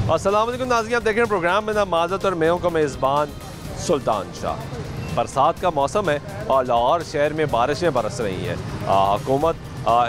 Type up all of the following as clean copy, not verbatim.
अस्सलाम वालेकुम नाज़रीन, आप देख रहे हैं प्रोग्राम में ना माज़त और मैं हूं का मेज़बान सुल्तान शाह। बरसात का मौसम है और लाहौर शहर में बारिशें बरस रही हैं। हुकूमत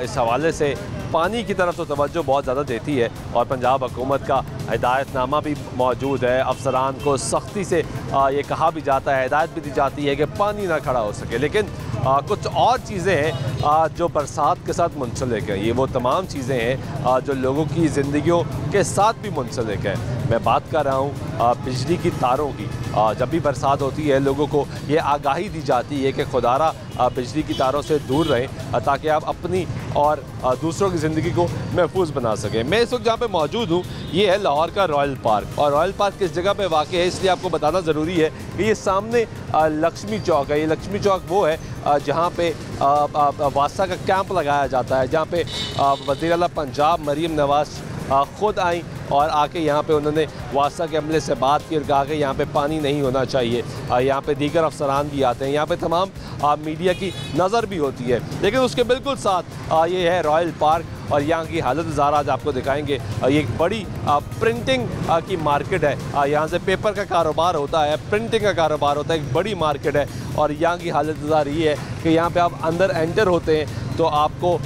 इस हवाले से पानी की तरफ तो तवज्जो बहुत ज़्यादा देती है और पंजाब हुकूमत का हिदायतनामा भी मौजूद है। अफसरान को सख्ती से ये कहा भी जाता है, हिदायत भी दी जाती है कि पानी ना खड़ा हो सके, लेकिन कुछ और चीज़ें हैं जो बरसात के साथ मुंसलिक हैं। ये वो तमाम चीज़ें हैं जो लोगों की ज़िंदगियों के साथ भी मुंसलिक हैं। मैं बात कर रहा हूँ बिजली की तारों की। जब भी बरसात होती है लोगों को ये आगाही दी जाती है कि खुदारा बिजली की तारों से दूर रहें ताकि आप अपनी और दूसरों की ज़िंदगी को महफूज बना सकें। मैं इस वक्त जहाँ पे मौजूद हूँ ये है लाहौर का रॉयल पार्क, और रॉयल पार्क किस जगह पे वाक़ है इसलिए आपको बताना ज़रूरी है कि ये सामने लक्ष्मी चौक है। ये लक्ष्मी चौक वो है जहाँ पे वासा का कैंप लगाया जाता है, जहाँ पे वज़ीर आला पंजाब मरीम नवाज़ ख़ुद आई और आके यहाँ पे उन्होंने वासा के अमले से बात की और कहा कि यहाँ पे पानी नहीं होना चाहिए। यहाँ पे दीगर अफसरान भी आते हैं, यहाँ पे तमाम मीडिया की नज़र भी होती है। लेकिन उसके बिल्कुल साथ ये है रॉयल पार्क और यहाँ की हालत ज़रा आज आपको दिखाएंगे। ये एक बड़ी प्रिंटिंग की मार्केट है। यहाँ से पेपर का कारोबार होता है, प्रिंटिंग का कारोबार होता है, एक बड़ी मार्केट है। और यहाँ की हालत ज़रा ये है कि यहाँ पे आप अंदर एंटर होते हैं तो आपको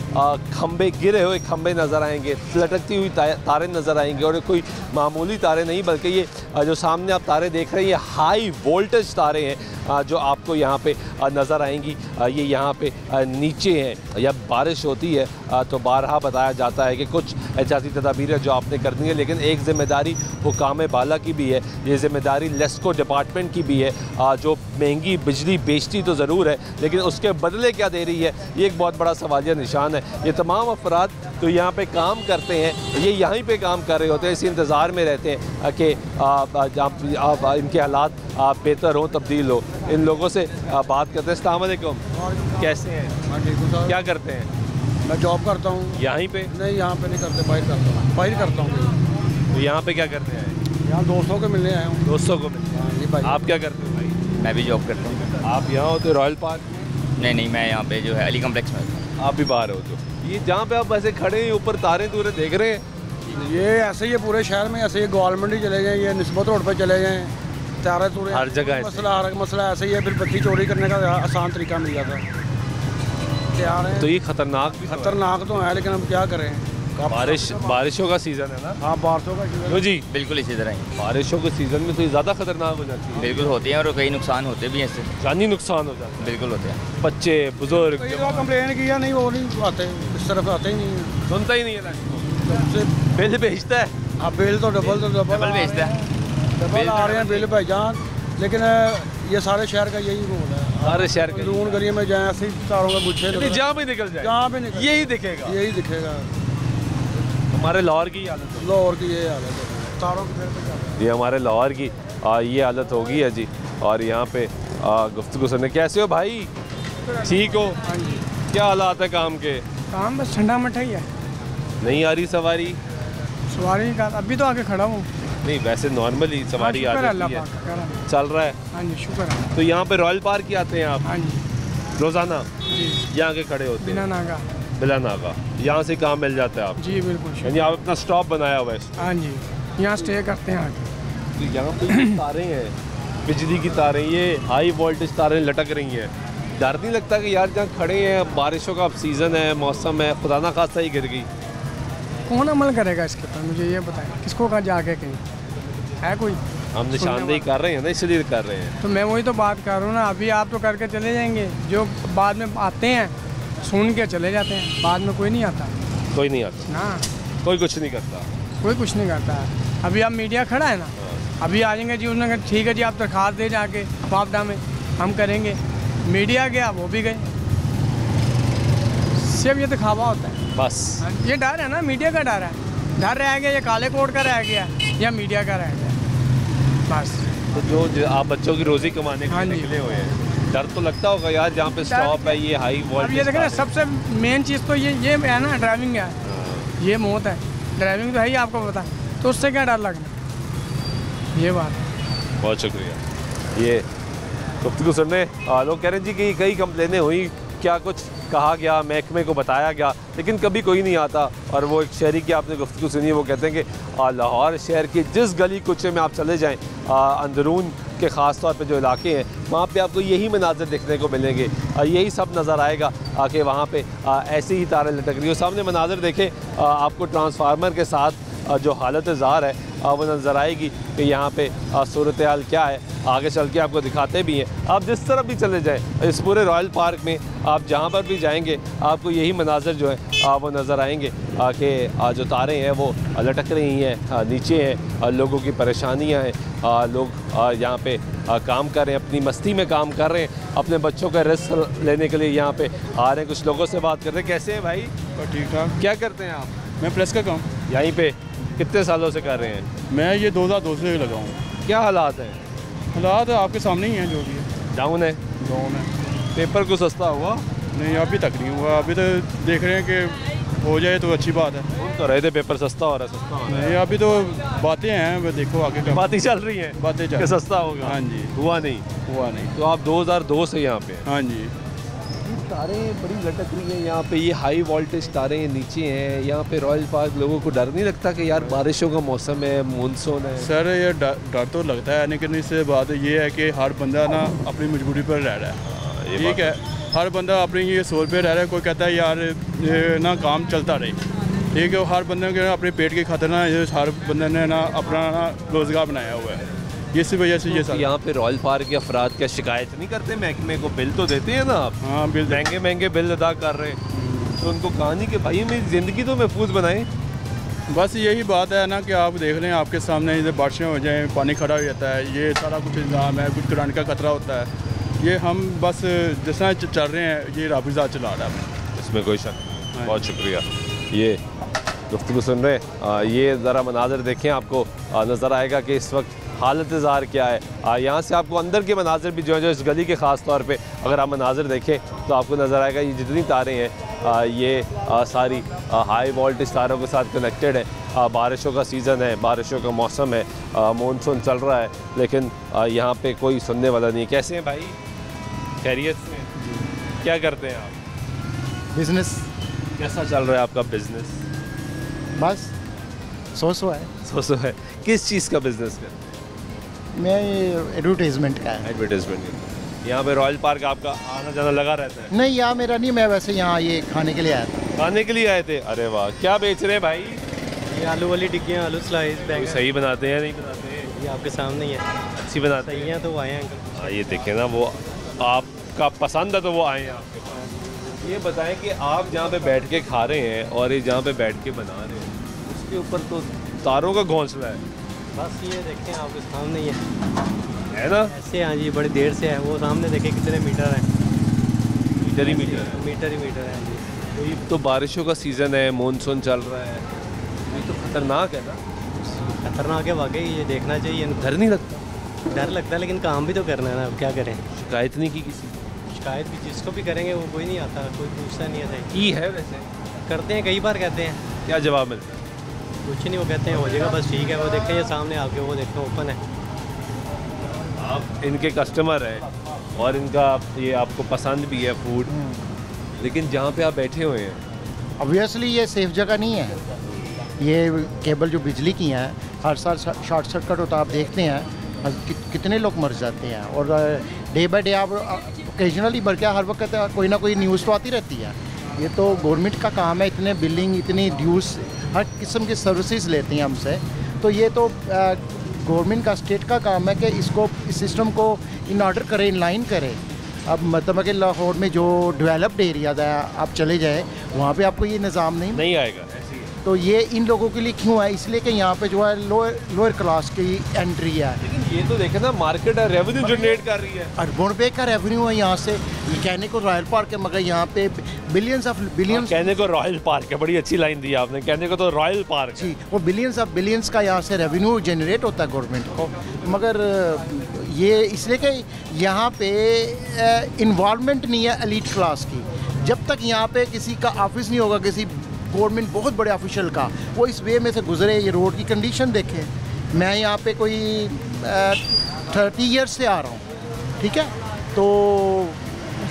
खंबे, गिरे हुए खंबे नज़र आएंगे, लटकती हुई तारें नज़र आएंगी। और कोई मामूली तारे नहीं बल्कि ये जो सामने आप तारे देख रहे हैं ये हाई वोल्टेज तारे हैं जो आपको यहाँ पे नज़र आएंगी। ये यहाँ पे नीचे हैं। जब बारिश होती है तो बारहा बताया जाता है कि कुछ एहतियाती तदाबीरें जो आपने करनी है, लेकिन एक ज़िम्मेदारी हुकाम बाला की भी है, ये ज़िम्मेदारी लेस्को डिपार्टमेंट की भी है जो महंगी बिजली बेचती तो ज़रूर है लेकिन उसके बदले क्या दे रही है ये एक बहुत बड़ा सवालिया निशान है। ये तमाम अफराद तो यहाँ पे काम करते हैं, ये यहीं पे काम कर रहे होते हैं, इसी इंतज़ार में रहते हैं कि इनके हालात बेहतर हो, तब्दील हो। इन लोगों से बात करते हैं। अस्सलाम वालेकुम, कैसे हैं, क्या करते हैं? मैं जॉब करता हूँ। यहीं पे? नहीं, यहाँ पे नहीं करते, बाहर करता हूँ। बाहर करता हूँ। तो यहाँ पे क्या करते हैं? यहाँ दोस्तों को मिलने आया हूँ। दोस्तों को मिलने? आप क्या करते हो भाई? मैं भी जॉब करता हूँ। आप यहाँ होते रॉयल पार्क? नहीं, मैं यहाँ पे जो है अली कम्प्लेक्स में होता हूँ। आप भी बाहर हो? तो ये जहाँ पे आप ऐसे खड़े हैं ऊपर तारे तूरे देख रहे हैं, ये ऐसे ही है पूरे शहर में। ऐसे ही गवर्नमेंट ही चले गए, ये निस्बत रोड पर चले गए, तारे तूरे हर जगह मसला ऐसे ही है। फिर बत्ती चोरी करने का आसान तरीका मिल जाता है। तो ये खतरनाक तो है, लेकिन हम क्या करें। बारिशों का सीज़न है ना? हाँ, बारिशों का सीजन जी बिल्कुल इसी तरह ही बारिशों के सीज़न में तो ये ज़्यादा खतरनाक हो जाती है। बिल्कुल होती हैं और कई नुकसान होते भी हैं इससे, जानी नुकसान हो जाता है। बिल्कुल होते हैं। बच्चे, बुजुर्ग कंप्लेन किया नहीं, वो नहीं आते, इस तरफ आते ही नहीं, सुनता ही नहीं है। बिल भेजता है। हाँ, बिल तो डबल भेजता है, डबल आ रहे हैं बिल भाईजान। लेकिन ये सारे शहर का यही रूल है, सारे शहर के लून गली में जाए ऐसे ही तारों का गुच्छे जहाँ भी निकल जाए, जहाँ भी निकल यही दिखेगा। हमारे लाहौर की हालत, लाहौर की ये हालत है, तारों की। ये हमारे लाहौर की ये हालत होगी है जी। और यहाँ पे गुफ्तगू सुनने। कैसे हो भाई, ठीक हो? हाँ जी। क्या हालात है काम के? काम बस ठंडा मठा ही है। नहीं आ रही सवारी का अभी तो आके खड़ा हूँ। नहीं, वैसे नॉर्मली सवारी आ जाती है, चल रहा है। हाँ जी, शुक्र है। तो यहाँ पे रॉयल पार्क ही आते हैं आप? हाँ जी, रोजाना जी। यहाँ के खड़े होते बिना हैं? नागा। बिला नागा। यहाँ से काम मिल जाता है आप? जी बिल्कुल। यानी आप अपना स्टॉप बनाया हुआ है? हाँ जी, यहाँ स्टे करते हैं आके। तो यहाँ पे तारें हैं, बिजली की तारें, ये हाई वोल्टेज तारें लटक रही हैं। डर नहीं लगता कि यार जहाँ खड़े हैं बारिशों का सीज़न है, मौसम है, खुदा ना खासा ही गिर गई? कौन अमल करेगा इसके ऊपर, मुझे ये बताएं। किसको कहाँ जाके कहीं है कोई? हम निशानदेही कर रहे हैं ना, इसलिए कर रहे हैं। तो मैं वही तो बात कर रहा हूँ ना। अभी आप तो करके चले जाएंगे, जो बाद में आते हैं सुन के चले जाते हैं, बाद में कोई नहीं आता। कोई नहीं आता ना, कोई कुछ नहीं करता। कोई कुछ नहीं करता है। अभी आप मीडिया खड़ा है ना, अभी आ जाएंगे जी, उसने कहा ठीक है जी आप दरख्वास्त दे जाके वापडा में, हम करेंगे। मीडिया गया, वो भी गए। सिर्फ ये दिखावा होता है बस। ये डर है ना, मीडिया का डर है। डर रह गया, ये काले कोट का रह गया या मीडिया का रह गया, बस। तो जो आप बच्चों की रोज़ी कमाने के लिए निकले हुए हैं, डर तो लगता होगा यार जहाँ पे स्टॉप है ये हाई वोल्टेज। अब ये देखें ना, सबसे मेन चीज़ तो ये है ना, ड्राइविंग है। ये मौत है, ड्राइविंग तो है ही, आपको पता। तो उससे क्या डर लगना, ये बात है। बहुत शुक्रिया। ये गुफ्तगू सुनने लोग कह रहे हैं जी कि कई कंप्लेनें हुई क्या कुछ कहा गया, महकमे को बताया गया, लेकिन कभी कोई नहीं आता। और वो एक शहरी की आपने गुफ्तगू सुनी, वो कहते हैं कि लाहौर शहर की जिस गली कुचे में आप चले जाएँ, अंदरून के ख़ास तौर पे जो इलाके हैं वहाँ पे आपको यही मनाज़र देखने को मिलेंगे, यही सब नज़र आएगा कि वहाँ पे ऐसी ही तारें लटक रही हो। सामने मनाज़र देखें, आपको ट्रांसफार्मर के साथ जो हालत ज़ार है वो नज़र आएगी कि यहाँ पे सूरत हाल क्या है। आगे चल के आपको दिखाते भी हैं। आप जिस तरफ भी चले जाएँ इस पूरे रॉयल पार्क में, आप जहाँ पर भी जाएंगे आपको यही मनाज़र जो है वो नज़र आएंगे कि जो तारें हैं वो लटक रही हैं, नीचे हैं, लोगों की परेशानियाँ हैं, लोग यहाँ पे काम कर रहे हैं, अपनी मस्ती में काम कर रहे हैं, अपने बच्चों का रिस्क लेने के लिए यहाँ पे आ रहे हैं। कुछ लोगों से बात कर रहे हैं। कैसे हैं भाई? ठीक ठाक। क्या करते हैं आप? मैं प्रेस का काम यहीं पे कितने सालों से कर रहे हैं? मैं ये 2002 से लगा हूँ। क्या हालात हैं? हालात आपके सामने ही हैं, जो भी है डाउन है। गाँव में पेपर को सस्ता हुआ? नहीं, अभी तक नहीं हुआ। अभी तो देख रहे हैं कि हो जाए तो अच्छी बात है। सुन तो रहे थे पेपर सस्ता हो रहा है, सस्ता हो रहा है। नहीं, अभी तो बातें हैं, वो देखो आगे का बातें चल रही हैं, बातें कि सस्ता होगा। हाँ जी। हुआ नहीं? हुआ नहीं। तो आप 2002 से यहाँ पे? हाँ जी। तारें बड़ी लटक रही हैं यहाँ पे, ये हाई वोल्टेज तारें नीचे हैं यहाँ पे रॉयल पार्क। लोगों को डर नहीं लगता कि यार बारिशों का मौसम है, मानसून है? सर ये डर तो लगता है, लेकिन इससे बात ये है कि हर बंदा ना अपनी मजबूरी पर रह रहा है। ठीक है, हर बंदा अपनी ये सोच पे रह रहा है। कोई कहता है यार ये ना काम चलता रहे, ठीक है। हर बंदे के अपने पेट की खातिर ना ये हर बंदे ने ना अपना ना रोज़गार बनाया हुआ है। इसी वजह से ये यहाँ पे रॉयल पार्क के अफराद क्या शिकायत नहीं करते महकमे को? बिल तो देते हैं ना आप? हाँ, बिल महंगे महंगे बिल अदा कर रहे हैं, तो उनको कहानी कि भाई मेरी ज़िंदगी तो महफूज बनाएं। बस यही बात है ना कि आप देख रहे हैं आपके सामने जैसे बारिशें हो जाएं, पानी खड़ा हो जाता है, ये सारा कुछ इंतजाम है, कुछ करंट का खतरा होता है। ये हम बस जिस तरह चल रहे हैं ये राबिज़ा चला रहा है, इसमें कोई शक। बहुत शुक्रिया। ये गुफ्तगू सुन रहे हैं, ये ज़रा मनाज़र देखें, आपको नज़र आएगा कि इस वक्त हालत ज़ार क्या है। यहाँ से आपको अंदर के मनाज़र भी जो है, जो इस गली के ख़ास तौर पे अगर आप मनाज़र देखें तो आपको नज़र आएगा ये जितनी तारें हैं ये सारी हाई वोल्टेज तारों के साथ कनेक्टेड है। बारिशों का सीज़न है, बारिशों का मौसम है, मानसून चल रहा है, लेकिन यहाँ पे कोई सुनने वाला नहीं है। कैसे हैं भाई? खैरियत से? क्या करते हैं आप? बिजनेस। कैसा चल रहा है आपका बिज़नेस? बस सो है। किस चीज़ का बिज़नेस है? मैं एडवर्टाइजमेंट का है। एडवर्टाइजमेंट। यहाँ पे रॉयल पार्क आपका आना जाना लगा रहता है? नहीं, यहाँ मेरा नहीं, मैं वैसे यहाँ ये खाने के लिए आया था। खाने के लिए आए थे? अरे वाह, क्या बेच रहे हैं भाई? ये आलू वाली टिक्कियाँ, आलू स्लाइस, बैगन। सही बनाते हैं नहीं बनाते हैं? ये आपके सामने ही है। अच्छी बनाते हैं? सही है तो वो आए हैं अंकल। हाँ, ये देखें ना, वो आपका पसंद है तो वो आए हैं आपके पास। ये बताएं कि आप जहाँ पे बैठ के खा रहे हैं और ये जहाँ पे बैठ के बना रहे हैं, उसके ऊपर तो तारों का घोंसला है। बस ये देखें आपके सामने ही है ना? ऐसे। हाँ जी, बड़ी देर से है। वो सामने देखें कितने मीटर हैं। मीटर ही मीटर है। मीटर ही मीटर है जी। तो ये तो बारिशों का सीज़न है, मानसून चल रहा है, ये तो खतरनाक है ना? खतरनाक है वाकई, ये देखना चाहिए। डर नहीं लगता? डर लगता है, लेकिन काम भी तो करना है ना, अब क्या करें। शिकायत नहीं की किसी? शिकायत भी जिसको भी करेंगे वो कोई नहीं आता, कोई पूछता नहीं है। की है वैसे? करते हैं, कई बार कहते हैं। क्या जवाब मिलता है? कुछ नहीं, वो कहते हैं हो जाएगा, बस ठीक है। वो देखें ये सामने आपके, वो देखें ओपन है। आप इनके कस्टमर हैं और इनका ये आपको पसंद भी है फूड, लेकिन जहाँ पे आप बैठे हुए हैं ऑब्वियसली ये सेफ जगह नहीं है। ये केबल जो बिजली की हैं, हर साल शॉर्ट सर्किट होता है, आप देखते हैं कितने लोग मर जाते हैं। और डे बाय डे आप ओकेजनली बल्कि हर वक्त कोई ना कोई न्यूज़ तो आती रहती है। ये तो गवर्नमेंट का काम है, इतने बिलिंग, इतनी ड्यूज़, हर किस्म की सर्विसेज लेती हैं हमसे। तो ये तो गवर्नमेंट का, स्टेट का काम है कि इसको, इस सिस्टम को इन ऑर्डर करे, इन लाइन करे। अब मतलब कि लाहौर में जो डेवलप्ड एरियाज है आप चले जाए, वहाँ पे आपको ये निज़ाम नहीं आएगा। तो ये इन लोगों के लिए क्यों है? इसलिए कि यहाँ पे जो है लोअर क्लास की एंट्री है। लेकिन ये तो देखे ना, मार्केट है, रेवेन्यू जनरेट कर रही है। अर्बन पे का रेवेन्यू है यहाँ से। ये कहने को रॉयल पार्क है, मगर यहाँ पे बिलियंस ऑफ बिलियंस। कहने को रॉयल पार्क है, बड़ी अच्छी लाइन दी आपने, कहने को तो रॉयल पार्क जी, वो बिलियंस ऑफ बिलियंस का यहाँ से रेवेन्यू जनरेट होता है गवर्नमेंट को। मगर ये इसलिए कि यहाँ पे इन्वॉल्वमेंट नहीं है एलीट क्लास की। जब तक यहाँ पे किसी का ऑफिस नहीं होगा, किसी गवर्नमेंट बहुत बड़े ऑफिशियल का, वो इस वे में से गुजरे, ये रोड की कंडीशन देखें। मैं यहाँ पे कोई 30 ईयर्स से आ रहा हूँ, ठीक है। तो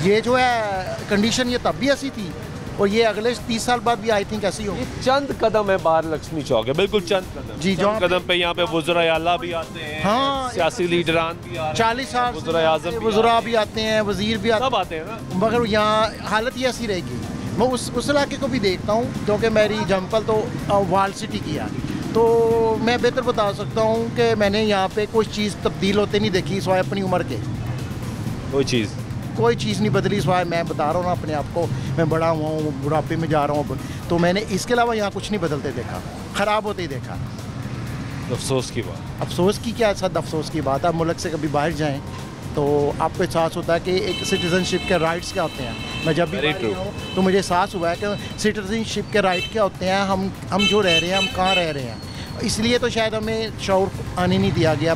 ये जो है कंडीशन ये तब भी ऐसी थी और ये अगले 30 साल बाद भी आई थिंक ऐसी होगी। चंद कदम है बाहर लक्ष्मी चौक है, बिल्कुल चंद कदम। जी, चंद कदम पे यहाँ पे वज़रा आला भी आते हैं, हाँ, सियासी लीडरान भी आ रहे हैं, 40 साल वज़रा आज़म भी वज़रा भी आते हैं, वज़ीर भी सब आते हैं ना। मगर यहाँ हालत ही ऐसी रहेगी। मैं उस इलाके को भी देखता हूँ क्योंकि मेरी जम्पल तो वाल सिटी की है, तो मैं बेहतर बता सकता हूँ कि मैंने यहाँ पे कोई चीज़ तब्दील होते नहीं देखी सिवाय अपनी उम्र के। कोई चीज़ नहीं बदली सिवाय मैं बता रहा हूँ ना अपने आप को, मैं बड़ा हुआ हूँ, बुढ़ापे में जा रहा हूँ, तो मैंने इसके अलावा यहाँ कुछ नहीं बदलते देखा, ख़राब होते ही देखा। अफसोस की बात। अफसोस की क्या सद अफसोस की बात है। आप मुल्क से कभी बाहर जाएं तो आपको एहसास होता है कि एक सिटीज़नशिप के राइट्स क्या होते हैं। मैं जब भी बाहर गया हूं तो मुझे एहसास हुआ है कि सिटीज़नशिप के राइट क्या होते हैं, हम जो रह रहे हैं, हम कहाँ रह रहे हैं। इसलिए तो शायद हमें शऊर आने नहीं दिया गया,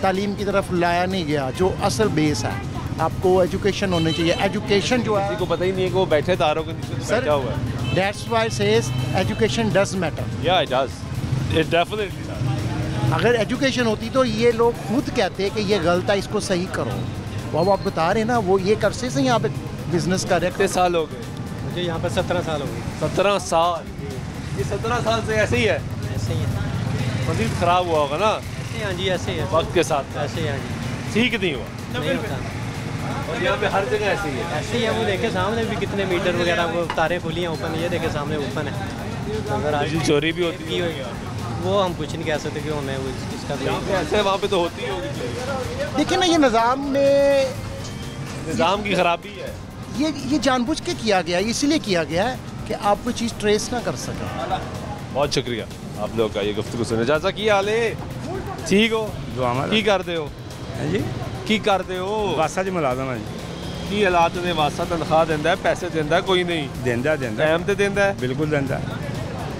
तालीम की तरफ लाया नहीं गया, जो असल बेस है। आपको एजुकेशन होनी चाहिए। एजुकेशन जो है किसी को पता ही नहीं है कि वो बैठे तारों के नीचे सर, बैठा हुआ है। That's why says education does matter. या it does, it definitely does. अगर एजुकेशन होती तो ये लोग खुद कहते हैं कि ये गलत है, इसको सही करो। वो आप बता रहे हैं ना, वो ये करसे से यहाँ पे बिजनेस कर रहे हैं। कितने साल हो गए? मुझे यहाँ पे 17 साल हो गए। 17 साल? ये 17 साल से ऐसे ही है? ऐसे ही है। मजीद खराब हुआ होगा ना? ऐसे हाँ जी, ऐसे ही है। वक्त के साथ ऐसे ही हाँ जी, ठीक नहीं हुआ? नहीं होता। और यहाँ पे हर जगह ऐसे ही है? ऐसे ही है। वो देखे सामने भी कितने मीटर वगैरह वो तारें खुली हैं ओपन, ये देखे सामने ओपन है। अगर आज बिजली चोरी भी होती है? वो हम कुछ नहीं कह सकते क्यों हमें इसका यहाँ पे ऐसे वहाँ पे तो होती ही होगी। देखिए ना, ये निज़ाम में निज़ाम की खराबी है। ये जानबूझ के किया गया है, इसीलिए किया गया है कि आप कोई चीज़ ट्रेस ना कर सकें। बहुत शुक्रिया आप लोग का ये गुफ्तगू सुनने। जैसा की हाल है? ठीक हो? की करते हो जी? की करते हो? वासा जी मुलाजम है जी। की हालात ने? वासा तनख्वाह देंदा है, पैसे देंदा है कोई नहीं? देंदा टाइम ते देंदा है? बिल्कुल देंदा।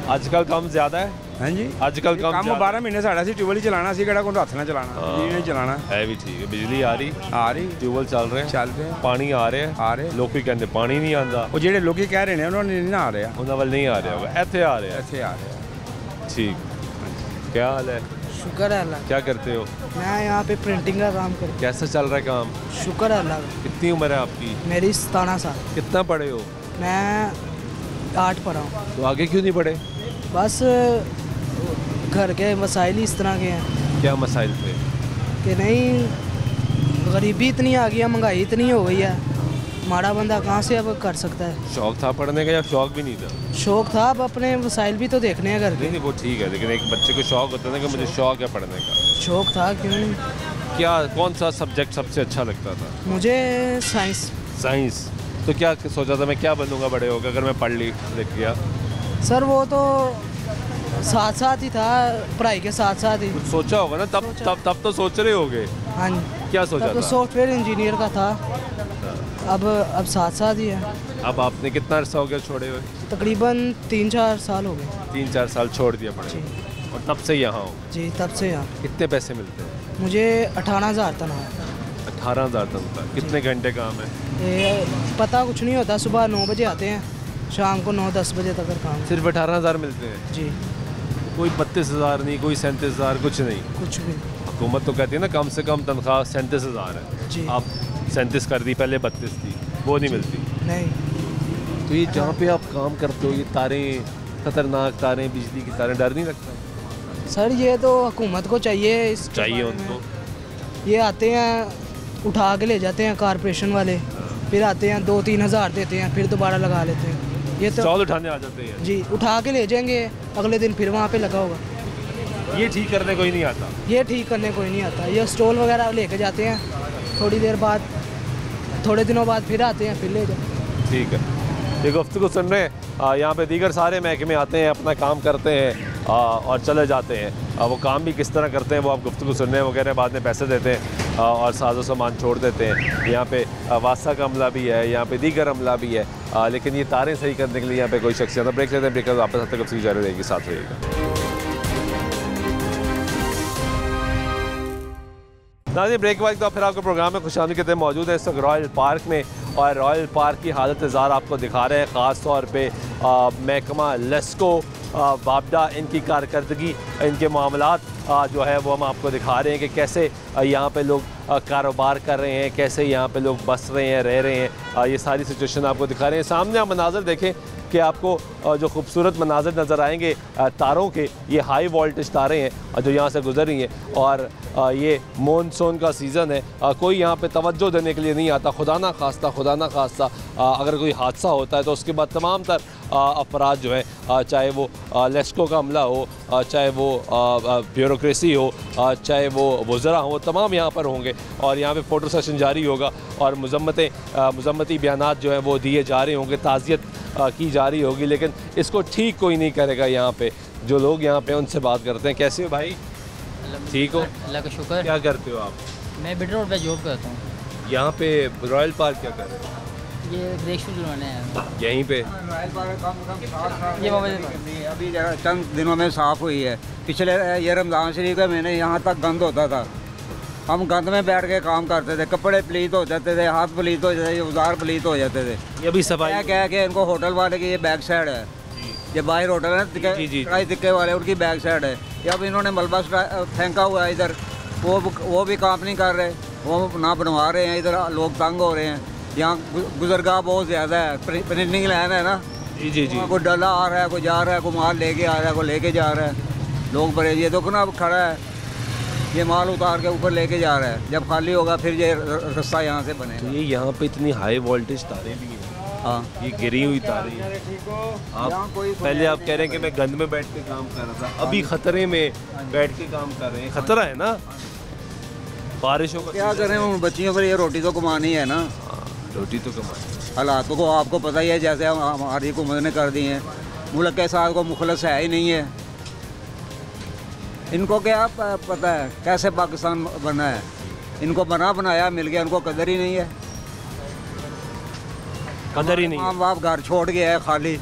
आजकल काम ज़्यादा है? हाँ जी, आजकल काम 12 महीने साढ़ा सी ट्यूबल ही चलाना सी, केड़ा कोई हथ ना चलाना, बिजली नहीं चलाना है भी ठीक है। बिजली आ रही, ट्यूबल चल रहे हैं, पानी आ रहे हैं। लोग कहते पानी नहीं आता, वो जेडे लोग कह रहे हैं उन्होंने नहीं आ रहा, उन्होंने वाल नहीं आ रहा होगा, इत्थे आ रहे हैं। ठीक, क्या हाल है? शुक्र है अल्लाह। क्या करते हो? मैं यहाँ पे प्रिंटिंग का काम करता कैसा चल रहा है काम? हूँ। शुक्र है अल्लाह का। कितनी उम्र है आपकी? मेरी 17 साल। कितना पढ़े हो? मैं 8 पढ़ा हूँ। तो आगे क्यों नहीं पढ़े? बस घर के मसाइल ही इस तरह के हैं। क्या मसाइल थे? कि नहीं, गरीबी इतनी आ गई है, महंगाई इतनी हो गई है, माड़ा बंदा कहाँ से अब कर सकता है। शौक था पढ़ने का या शौक भी नहीं था? शौक था, अब अपने मसाइल भी तो देखने हैं घर के। नहीं वो ठीक है, लेकिन एक बच्चे को शौक होता है ना कि मुझे शौक है पढ़ने का। शौक था, क्यों नहीं। क्या, कौन सा सब्जेक्ट सबसे अच्छा लगता था? मुझे साइंस। साइंस? तो क्या सोचा था मैं क्या बनूंगा बड़े होकर अगर मैं पढ़ लिख गया? सर वो तो साथ साथ ही था, पढ़ाई के साथ साथ ही। कुछ सोचा होगा ना तब तो सोच रहे होगे। हाँ जी। क्या सोचा तब तो था? सॉफ्टवेयर इंजीनियर का था, अब साथ साथ ही है। अब आपने कितना अर्सा हो गया छोड़े हुए? तकरीबन 3-4 साल हो गए। 3-4 साल छोड़ दिया पढ़े, और तब से यहाँ हो? जी, तब से यहाँ। कितने पैसे मिलते हैं? मुझे 18,000 तनख्वाह। 18,000 तनख्वाह? कितने घंटे काम है? ये पता कुछ नहीं होता, सुबह 9 बजे आते हैं, शाम को 9-10 बजे तक काम। सिर्फ 18,000 मिलते हैं? जी। कोई 32,000 नहीं, कोई 37,000, कुछ नहीं? कुछ भी। हुकूमत तो कहती है ना कम से कम तनख्वाह 37,000 है जी। आप 37 कर दी, पहले 32 थी, वो नहीं मिलती। नहीं। तो ये जहाँ पे आप काम करते हो, ये तारें, खतरनाक तारें, बिजली की तारें, डर नहीं लगता? सर ये तो हुकूमत को चाहिए, चाहिए उनको। ये आते हैं, उठा के ले जाते हैं कारपोरेशन वाले, फिर आते हैं 2-3 हज़ार देते हैं, फिर दोबारा लगा लेते हैं। ये तो स्टॉल उठाने आ जाते हैं? जी, उठा के ले जाएंगे, अगले दिन फिर वहाँ पे लगा होगा। ये ठीक करने कोई नहीं आता? ये ठीक करने कोई नहीं आता। ये स्टॉल वगैरह लेके जाते हैं, थोड़ी देर बाद, थोड़े दिनों बाद फिर आते हैं, फिर ले जाते। ठीक है, ये गुफ्तगू सुन रहे हैं। यहाँ पे दीगर सारे महकमे आते हैं, अपना काम करते हैं और चले जाते हैं। वो काम भी किस तरह करते हैं वो आप गुफ्तगू सुनने हैं वगैरह, बाद में पैसे देते हैं और साजो सामान छोड़ देते हैं। यहाँ पे वासा का अमला भी है, यहाँ पे दीगर अमला भी है, लेकिन ये तारें सही करने के लिए यहाँ पे कोई शख्स आता। ब्रेक लेते हैं, ब्रेक वापस आते हैं, गुफ्तगू जारी रहेगी, साथ रहिएगा। नाज़रीन, ब्रेक के बाद तो फिर आपके प्रोग्राम में खुशामदीद कहते हैं। मौजूद है इस वक्त रॉयल पार्क में, और रॉयल पार्क की हालत ज़ार आपको दिखा रहे हैं, ख़ास तौर पे महकमा लेस्को बाबडा, इनकी कारकर्दगी, इनके मामलात जो है वो हम आपको दिखा रहे हैं कि कैसे यहाँ पे लोग कारोबार कर रहे हैं, कैसे यहाँ पे लोग बस रहे हैं, रह रहे हैं। ये सारी सिचुएशन आपको दिखा रहे हैं। सामने आप मनाज़र देखें कि आपको जो खूबसूरत मनाज़र नज़र आएंगे तारों के, ये हाई वोल्टेज तारें हैं जो यहाँ से गुजर रही हैं। और ये मानसून का सीज़न है, कोई यहाँ पे तवज्जो देने के लिए नहीं आता। खुदा ना खास्ता अगर कोई हादसा होता है तो उसके बाद तमाम तर अफराद जो है, चाहे वो लेस्को का अमला हो, चाहे वो ब्यूरोक्रेसी हो, चाहे वो वज़रा हो, तमाम यहाँ पर होंगे और यहाँ पे फ़ोटो सेशन जारी होगा और मज़म्मती बयानात जो हैं वो दिए जा रहे होंगे, ताज़ियत की जा रही होगी। लेकिन इसको ठीक कोई नहीं करेगा। यहाँ पे जो लोग यहाँ पे उनसे बात करते हैं, कैसे हो भाई, ठीक हो? अल्लाह का शुक्र। क्या करते हो आप? मैं बिड रोड पे जॉब करता हूँ। यहाँ पे रॉयल पार्क क्या कर रहे हो? ये ब्रेक शूट करवाने हैं यहीं पे। ये अभी चंद दिनों में साफ़ हुई है। पिछले ये रमज़ान शरीफ का महीने यहाँ तक गंद होता था, हम गंद में बैठ के काम करते थे, कपड़े पलीत हो जाते थे, हाथ पलीत हो जाते थे, औजार पलीत हो जाते थे। ये भी सफाई क्या कि इनको होटल वाले की ये बैक साइड है, ये बाहर होटल है कढ़ाई तिक्के वाले, उनकी बैक साइड है। या अब इन्होंने मलबा फेंका हुआ है इधर, वो भी काम नहीं कर रहे, वो ना बनवा रहे हैं, इधर लोग तंग हो रहे हैं। यहाँ गुजरगाह बहुत ज़्यादा है, प्रिंटिंग लाइन है ना, जी कोई डला आ रहा है, कोई जा रहा है, कोई माल लेके आ रहा है, कोई लेके जा रहा है। लोग परे ये देखो ना, अब खड़ा है, ये माल उतार के ऊपर लेके जा रहा है, जब खाली होगा फिर ये रास्ता यहाँ से बनेगा। तो ये यहाँ पे इतनी हाई वोल्टेज तारें भी हैं। हाँ, ये गिरी हुई तारें हैं। आप पहले आप कह रहे हैं कि मैं गंद में बैठ के काम कर रहा था, अभी खतरे में बैठ के काम कर रहे हैं। खतरा है ना बारिशों का। क्या करें, उन बच्चियों पर ये रोटी तो कमानी है ना, रोटी तो कमानी। हालातों को आपको पता ही है, जैसे हमारी हुकूमत ने कर दी है, मुल्क के साथ को मुखलस है ही नहीं है। इनको क्या पता है कैसे पाकिस्तान बना है, इनको बनाया मिल गया, इनको कदर ही नहीं है, कदर ही नहीं। माँ बाप घर छोड़ के है खाली,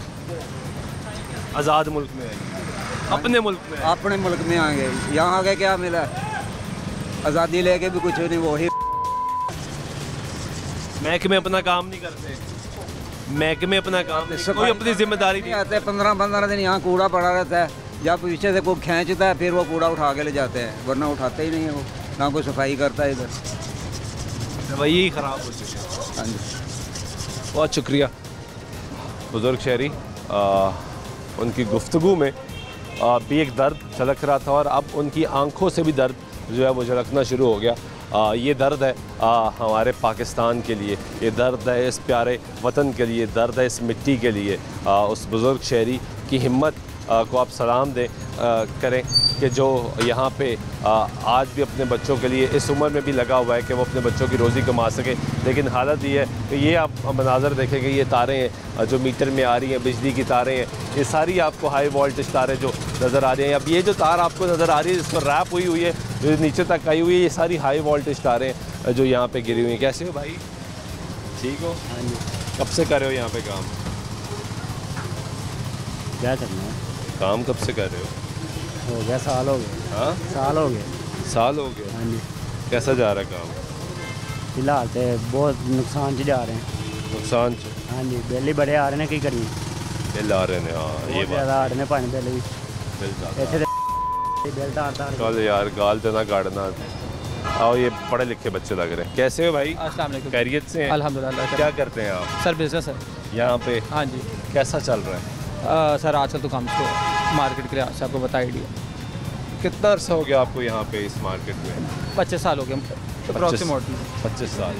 आज़ाद मुल्क में अपने मुल्क में आएंगे। यहाँ आगे क्या मिला, आज़ादी लेके भी कुछ नहीं, वही महकमे अपना काम नहीं करते, महकमे अपना काम नहीं, कोई अपनी जिम्मेदारी नहीं आते। 15 दिन यहाँ कूड़ा पड़ा रहता है, जब पीछे से कोई खींचता है फिर वो कूड़ा उठा के ले जाते हैं, वरना उठाते ही नहीं है वो, ना कोई सफाई करता है इधर। रवैया ही ख़राब हो चुके हैं। हाँ जी, बहुत शुक्रिया बुज़ुर्ग शहरी। उनकी गुफ्तगू में भी एक दर्द झलक रहा था और अब उनकी आंखों से भी दर्द जो है वो झलकना शुरू हो गया। ये दर्द है हमारे पाकिस्तान के लिए, ये दर्द है इस प्यारे वतन के लिए, दर्द है इस मिट्टी के लिए। उस बुज़ुर्ग शहरी की हिम्मत को आप सलाम करें कि जो यहाँ पे आज भी अपने बच्चों के लिए इस उम्र में भी लगा हुआ है कि वो अपने बच्चों की रोज़ी कमा सके। लेकिन हालत ये है कि ये आप मनाज़र देखें कि ये तारें हैं जो मीटर में आ रही हैं, बिजली की तारें हैं, ये सारी आपको हाई वोल्टेज तारें जो नज़र आ रही हैं। अब ये जो तार आपको नज़र आ रही है जिस पर रैप हुई है, जो नीचे तक आई हुई है, ये सारी हाई वोल्टेज तारें जो यहाँ पर गिरी हुई हैं। कैसे हो भाई, ठीक हो? हाँ जी। कब से कर रहे हो यहाँ पर काम? क्या करना है, काम कब से कर रहे हो गया साल हो गए। हाँ, साल हो गए। हाँ जी। कैसा जा रहा है काम? फिलहाल तो बहुत नुकसान च जा रहे हैं। नुकसान? हाँ जी, बिल ही बड़े आ रहे हैं, की करिए, बिल आ रहे हैं। हाँ, ये ज़्यादा आ रहे हैं, पानी बिल भी बिल कल यार गाल तना गाड़ना। आओ, ये पढ़े लिखे बच्चे लग रहे हैं। कैसे हो भाई? अस्सलाम वालेकुम। खैरियत से हैं? अल्हम्दुलिल्लाह। क्या करते हैं आप? सर बिजनेस है यहाँ पे। हाँ जी। कैसा चल रहा है? सर आजकल तो काम स्लो मार्केट के लिहाज से, आपको बता आइडिया। कितना अर्सा हो गया आपको यहाँ पे इस मार्केट में? 25 साल हो गए अप्रॉक्सीमेटली। 25 साल।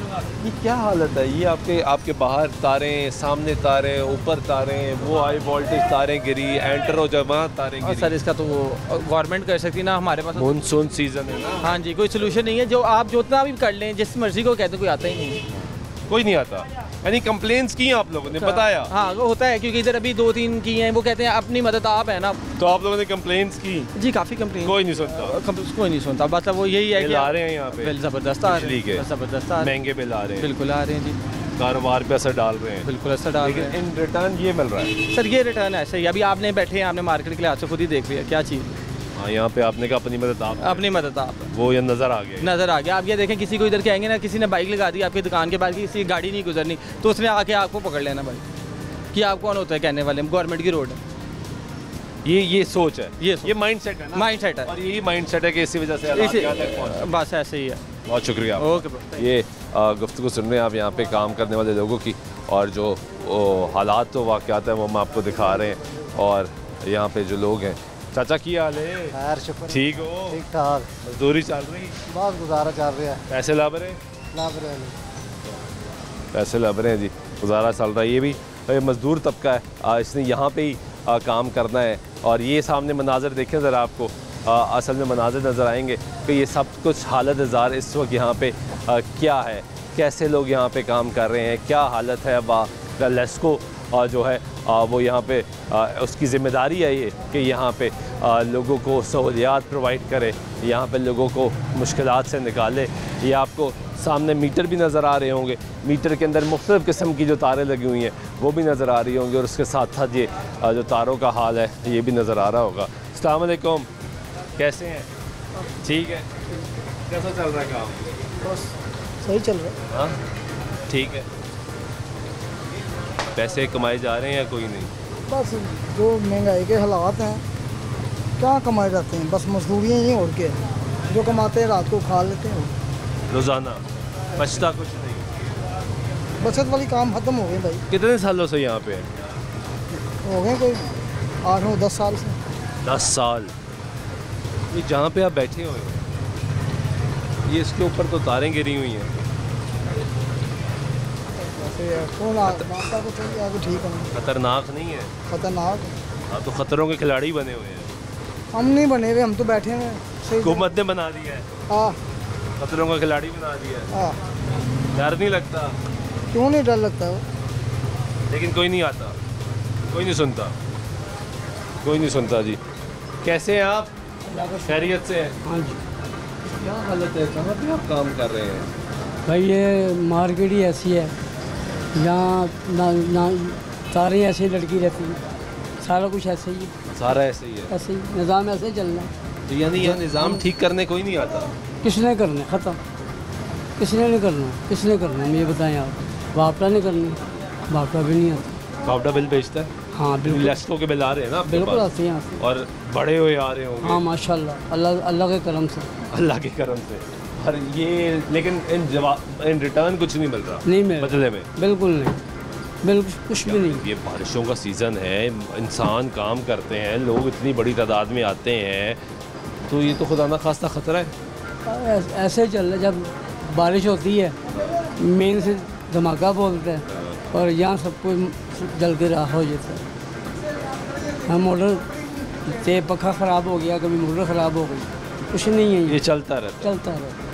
ये क्या हालत है? ये आपके बाहर तारें, सामने तारें, ऊपर तारें, वो हाई वोल्टेज तारें गिरी, एंटर हो जब वहाँ तारें गिरी। सर इसका तो गवर्नमेंट कर सकती ना, हमारे पास मानसून सीजन है ना। हाँ जी, कोई सोल्यूशन नहीं है। जो आप जितना भी कर लें, जिस मर्जी को कहते, कोई आता ही नहीं है। कोई नहीं आता? यानी कंप्लेंट्स की आप लोगों ने बताया? हाँ, वो होता है, क्योंकि इधर अभी 2-3 की हैं, वो कहते हैं अपनी मदद आप है ना। तो आप लोगों ने कंप्लेंट्स की? जी, काफ़ी कंप्लेन। कोई नहीं सुनता? कोई नहीं सुनता। मतलब वो यही है कि आ रहे हैं यहाँ पे बिल ज़बरदस्त आ रहे हैं, ज़बरदस्त महंगे बिल आ रहे हैं। बिल्कुल आ रहे हैं जी, कारोबार पे असर डाल रहे हैं। बिल्कुल असर डाल रहे हैं। इन रिटर्न ये मिल रहा है? सर ये रिटर्न ऐसे ही, अभी आपने बैठे हैं, आपने मार्केट के लिहाज से खुद ही देख लिया क्या चीज़। हाँ, यहाँ पे आपने कहा अपनी मदद आप, अपनी मदद आप, वो ये नज़र आ गया। आप ये देखें, किसी को इधर के आएंगे ना, किसी ने बाइक लगा दी आपकी दुकान के बाहर, किसी की गाड़ी नहीं गुजरनी, तो उसने आके आपको पकड़ लेना भाई कि आप कौन होता है कहने वाले, गवर्नमेंट की रोड है। ये सोच है, ये माइंड सेट है ना? माइंड सेट है, और यही माइंड सेट है कि इसी वजह से हालात यहाँ तक पहुंचे। बस ऐसे ही है। बहुत शुक्रिया। Okay bro. ये गुफ्तगू सुन रहे हैं आप यहाँ पे काम करने वाले लोगों की, और जो हालात तो वाक़यात हैं वो हम आपको दिखा रहे हैं। और यहाँ पे जो लोग हैं, चाचा की हाल है? खैर शुक्र, ठीक हो? ठीक ठाक, मजदूरी चल रही? बहुत गुजारा चल रहा है। पैसे लब रहे? पैसे लब रहे हैं जी, गुजारा चल रहा है। ये भी मज़दूर तबका है, इसने यहाँ पे ही काम करना है। और ये सामने मनाज़र देखें ज़रा, आपको असल में मनाज़र नज़र आएंगे कि ये सब कुछ हालत ज़ार इस वक्त यहाँ पे क्या है, कैसे लोग यहाँ पे काम कर रहे हैं, क्या हालत है। लेस्को जो है वो यहाँ पे उसकी ज़िम्मेदारी है ये कि यहाँ पे लोगों को सहूलियात प्रोवाइड करे, यहाँ पे लोगों को मुश्किलात से निकाले। ये आपको सामने मीटर भी नज़र आ रहे होंगे, मीटर के अंदर मुख्तलिफ़ किस्म की जो तारें लगी हुई हैं वो भी नज़र आ रही होंगी, और उसके साथ साथ ये जो तारों का हाल है ये भी नज़र आ रहा होगा। अस्सलाम वालेकुम, कैसे हैं? ठीक है, कैसा चल रहा है काम? बस सही चल रहा है। हाँ ठीक है, पैसे कमाए जा रहे हैं या कोई नहीं? बस जो महंगाई के हालात हैं, क्या कमाए जाते हैं, बस मजदूरियाँ ही, और क्या, जो कमाते हैं रात को खा लेते हैं। रोज़ाना बचता कुछ नहीं? बचत वाली काम ख़त्म हो गए भाई। कितने सालों से यहाँ पे है? हो गए कोई 8-9-10 साल से। 10 साल। ये जहाँ पे आप बैठे हुए हैं, ये इसके ऊपर तो तारें गिरी हुई हैं। ठीक है, खतरनाक नहीं है? खतरनाक। आप तो खतरों के खिलाड़ी बने हुए हैं। हम नहीं बने हुए, हम तो बैठे हुए हैं। हुकूमत ने बना दिया है, हाँ, खतरों का खिलाड़ी बना दिया है। हाँ। डर नहीं लगता? क्यों नहीं डर लगता? लेकिन कोई नहीं आता, कोई नहीं सुनता, कोई नहीं सुनता जी। कैसे हैं आप? खैरियत से हैं? हाँ जी। क्या हालत है, कहाँ पे आप काम कर रहे हैं? भाई ये मार्केट ही ऐसी है, यहाँ ना तारें ऐसे ही लटकी रहती हैं, सारा कुछ ऐसे ही है। सारा ऐसे ही है? ऐसे ही निज़ाम ऐसे ही चलना है। तो यानी यह निज़ाम ठीक करने कोई नहीं आता? किसने करना, ख़त्म, किसने नहीं करना, किसने करना, ये बताएं आप। बापटा नहीं करना, बापटा भी नहीं आता। बापटा बिल भेजता है? हाँ बिल्कुल। लेस्को के बिल आ रहे हैं ना? बिल्कुल आते हैं, आते हैं। और बड़े हुए आ रहे होंगे? हाँ माशाल्लाह, अल्लाह के करम से। अल्लाह के करम से। और ये लेकिन इन रिटर्न कुछ नहीं मिल रहा? नहीं मिल बदले में? बिल्कुल नहीं, बिल्कुल कुछ भी नहीं। ये बारिशों का सीज़न है, इंसान काम करते हैं, लोग इतनी बड़ी तादाद में आते हैं, तो ये तो खुदा ना खास्ता ख़तरा है। ऐसे चल रहा है, जब बारिश होती है मेन से धमाका बोलता है, और यहाँ सब कुछ जल के राह हो जाता है। हम मोटर से पखा ख़राब हो गया, कभी मोटर ख़राब हो गई, कुछ नहीं है, ये चलता रहता है।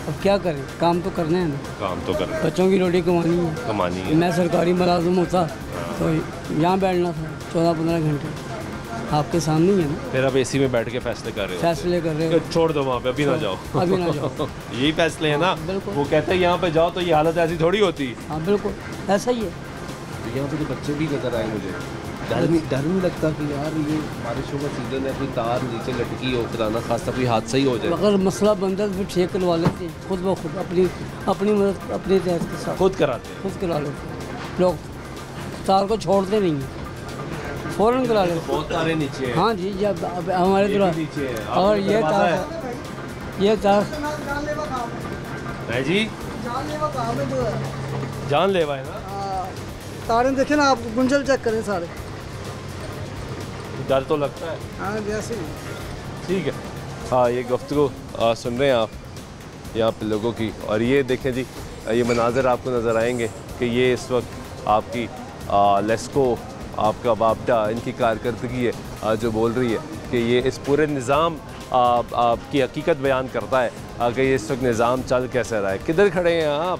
अब क्या करें, काम तो करना है ना, काम तो करना है, बच्चों की रोटी कमानी है। मैं सरकारी मुलाजिम होता तो यहाँ बैठना था 14-15 घंटे, आपके सामने ही है ना। फिर अब एसी में बैठ के फैसले कर रहे हो? फैसले कर रहे हो, छोड़ दो वहाँ पे, अभी ना जाओ, अभी ना जाओ। यही फैसले हैं ना? बिल्कुल। वो कहते हैं यहाँ पे जाओ तो ये हालत ऐसी थोड़ी होती। हाँ बिल्कुल ऐसा ही है। यहाँ पे तो बच्चे भी नजर आए मुझे, डर नहीं लगता कि यार ये बारिशों का सीजन है, कोई तार नीचे लटकी हो, खुदा ना खास्ता कोई हादसा ही हो जाए? अगर मसला बनता तो फिर ठीक करवा लेते, खुद ब खुद अपनी मदद अपने तहत के साथ खुद कराते, खुद करा लेते। लोग तार को छोड़ते नहीं हैं, फ़ौरन करा लेते। बहुत तारे नीचे हैं। हाँ जी, जब हमारे तरफ नीचे है। और ये तार है जी, जानलेवा है ना। तारे देखे ना आप, गुंजल चेक करें सारे, डर तो लगता है। हाँ जैसे ठीक है। हाँ, ये गुफ्तगू सुन रहे हैं आप यहाँ पे लोगों की, और ये देखें जी, ये मनाज़र आपको नज़र आएंगे कि ये इस वक्त आपकी लेस्को, आपका बापटा, इनकी कारकर्दगी है जो बोल रही है कि ये इस पूरे निज़ाम की हकीकत बयान करता है कि ये इस वक्त निज़ाम चल कैसे रहा है। किधर खड़े हैं आप?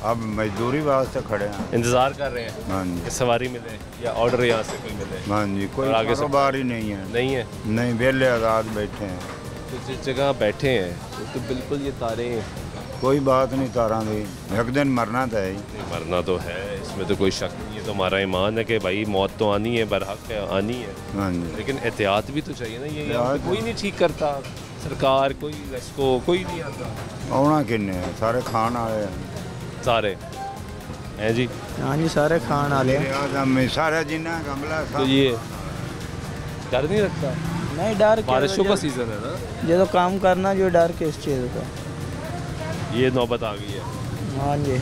अब मजदूरी वास्ते खड़े हैं, इंतज़ार कर रहे हैं। हाँ जी। कि सवारी मिले या ऑर्डर यहाँ से कोई मिले? हाँ जी, कोई आगे से कारोबार ही नहीं है। नहीं है? नहीं, बेले आज़ाद बैठे हैं। तो जिस जगह बैठे हैं तो बिल्कुल ये तारें, कोई बात नहीं, तारा दी एक दिन मरना था ही। मरना तो है, इसमें तो कोई शक नहीं है, तो हमारा ईमान है कि भाई मौत तो आनी है, बरहक है, आनी है। हाँ जी। लेकिन एहतियात भी तो चाहिए ना, ये यहाँ पे कोई नहीं ठीक करता, सरकार कोई, लेस्को कोई नहीं आता। आना किन्ने सारे खान वाले सारे हैं जी। हाँ जी, सारे खान वाले सारे जिन्ना कमला। तो ये डर नहीं लगता? नहीं डर बारिशों का सीज़न है ना, जो तो काम करना जो डर किस चीज़ का, ये नौबत आ गई है। हाँ जी,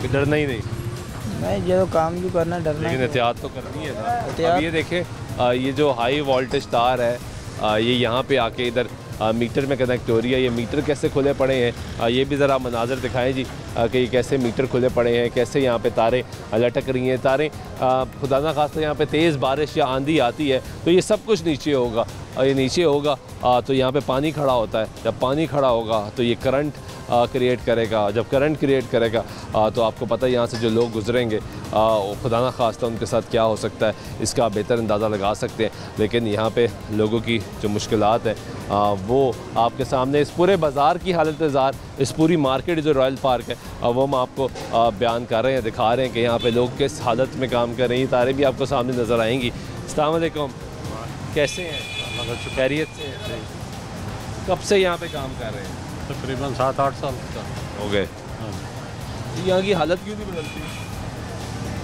कि डरना ही नहीं, जो तो काम जो करना डरना, लेकिन एहतियात तो करनी है ना। एहतियात। अब ये देखें, ये जो हाई वोल्टेज तार है, ये यहाँ पे आके इधर मीटर में कनेक्ट हो रही है। ये मीटर कैसे खुले पड़े हैं, ये भी ज़रा मनाजर दिखाएं जी, कि ये कैसे मीटर खुले पड़े हैं, कैसे यहाँ पे तारें लटक रही हैं। तारें खुदा ना खास्ता यहाँ पे तेज़ बारिश या आंधी आती है तो ये सब कुछ नीचे होगा, और ये नीचे होगा तो यहाँ पे पानी खड़ा होता है। जब पानी खड़ा होगा तो ये करंट क्रिएट करेगा। जब करंट क्रिएट करेगा तो आपको पता है यहाँ से जो लोग गुजरेंगे खुदा ना खास्ता उनके साथ क्या हो सकता है, इसका आप बेहतर अंदाज़ा लगा सकते हैं। लेकिन यहाँ पे लोगों की जो मुश्किलात हैं वो आपके सामने, इस पूरे बाज़ार की हालत ज़ार, इस पूरी मार्केट जो रॉयल पार्क है वो हम आपको बयान कर रहे हैं, दिखा रहे हैं कि यहाँ पे लोग किस हालत में काम कर रहे हैं। तारें भी आपको सामने नज़र आएंगी। अस्सलाम वालेकुम, कैसे हैं? खैरियत से हैं? कब से यहाँ पे काम कर रहे हैं? तकरीबन 7-8 साल का हो गए। यहाँ की हालत क्यों नहीं बदलती?